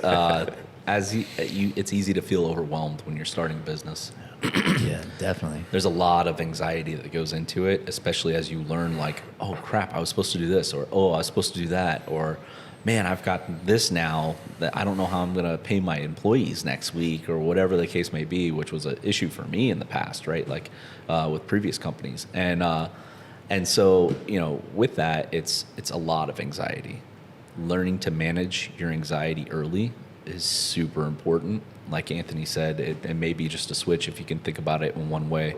it's easy to feel overwhelmed when you're starting a business. Yeah, definitely. There's a lot of anxiety that goes into it, especially as you learn, like, oh crap, I was supposed to do this, or oh, I was supposed to do that, or man, I've got this now that I don't know how I'm going to pay my employees next week, or whatever the case may be, which was an issue for me in the past, right? Like with previous companies. And so, you know, with that, it's a lot of anxiety. Learning to manage your anxiety early is super important. Like Anthony said, it may be just a switch if you can think about it in one way.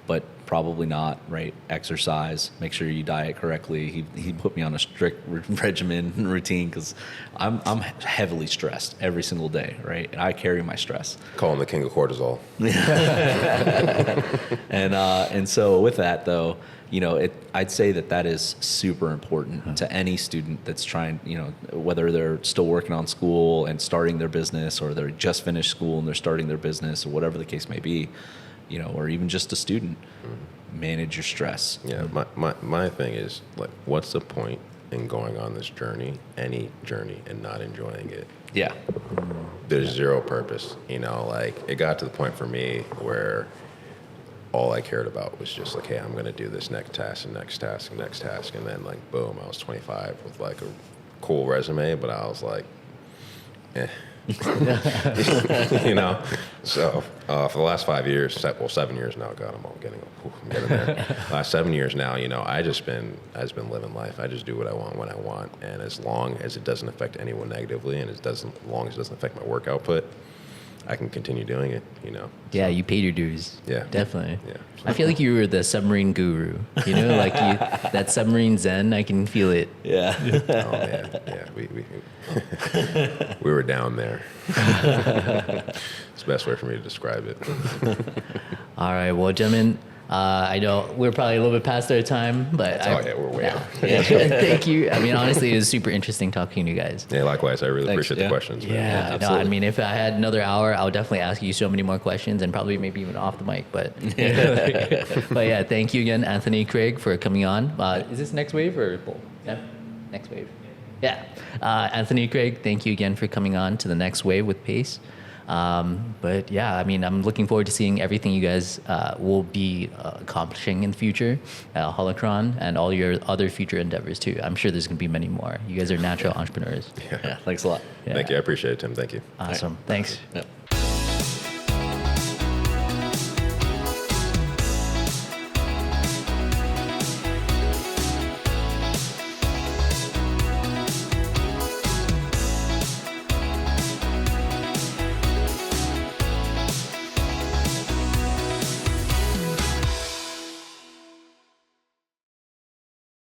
but probably not, right? Exercise, make sure you diet correctly. He put me on a strict regimen and routine because I'm heavily stressed every single day, right? And I carry my stress. Call him the king of cortisol. And so with that though, I'd say that is super important to any student that's trying, whether they're still working on school and starting their business, or they're just finished school and they're starting their business, or whatever the case may be, or even just a student, manage your stress. Yeah, my thing is, like, what's the point in going on this journey, any journey, and not enjoying it? Yeah. There's zero purpose, like, it got to the point for me where all I cared about was just like, hey, I'm going to do this next task and next task and next task. And then, like, boom, I was 25 with, like, a cool resume, but I was like, eh. So for the last 5 years, 7 years now, God, I'm getting there. Last 7 years now, I just been living life. I just do what I want when I want. And as long as it doesn't affect anyone negatively, and as long as it doesn't affect my work output, I can continue doing it, Yeah, you paid your dues. Yeah. Definitely. Yeah. I feel like you were the submarine guru, like that submarine zen, I can feel it. Yeah. Oh, man. Yeah, we were down there. It's the best way for me to describe it. All right, well, gentlemen, I know we're probably a little bit past our time, but We're way out. Thank you. I mean, honestly, it was super interesting talking to you guys. Yeah, likewise. I really Thanks. appreciate the questions. Man. Yeah, no, absolutely. I mean, if I had another hour, I would definitely ask you so many more questions, and probably maybe even off the mic. But but yeah, thank you again, Anthony Craig, for coming on. Is this Next Wave or yeah, Next Wave? Yeah, Anthony Craig, thank you again for coming on to the Next Wave with Pace. But yeah, I mean, I'm looking forward to seeing everything you guys will be accomplishing in the future, Holocron, and all your other future endeavors too. I'm sure there's going to be many more. You guys are natural entrepreneurs. Yeah. Thanks a lot. Yeah. Thank you. I appreciate it, Tim. Thank you. Awesome. Thanks. Yep.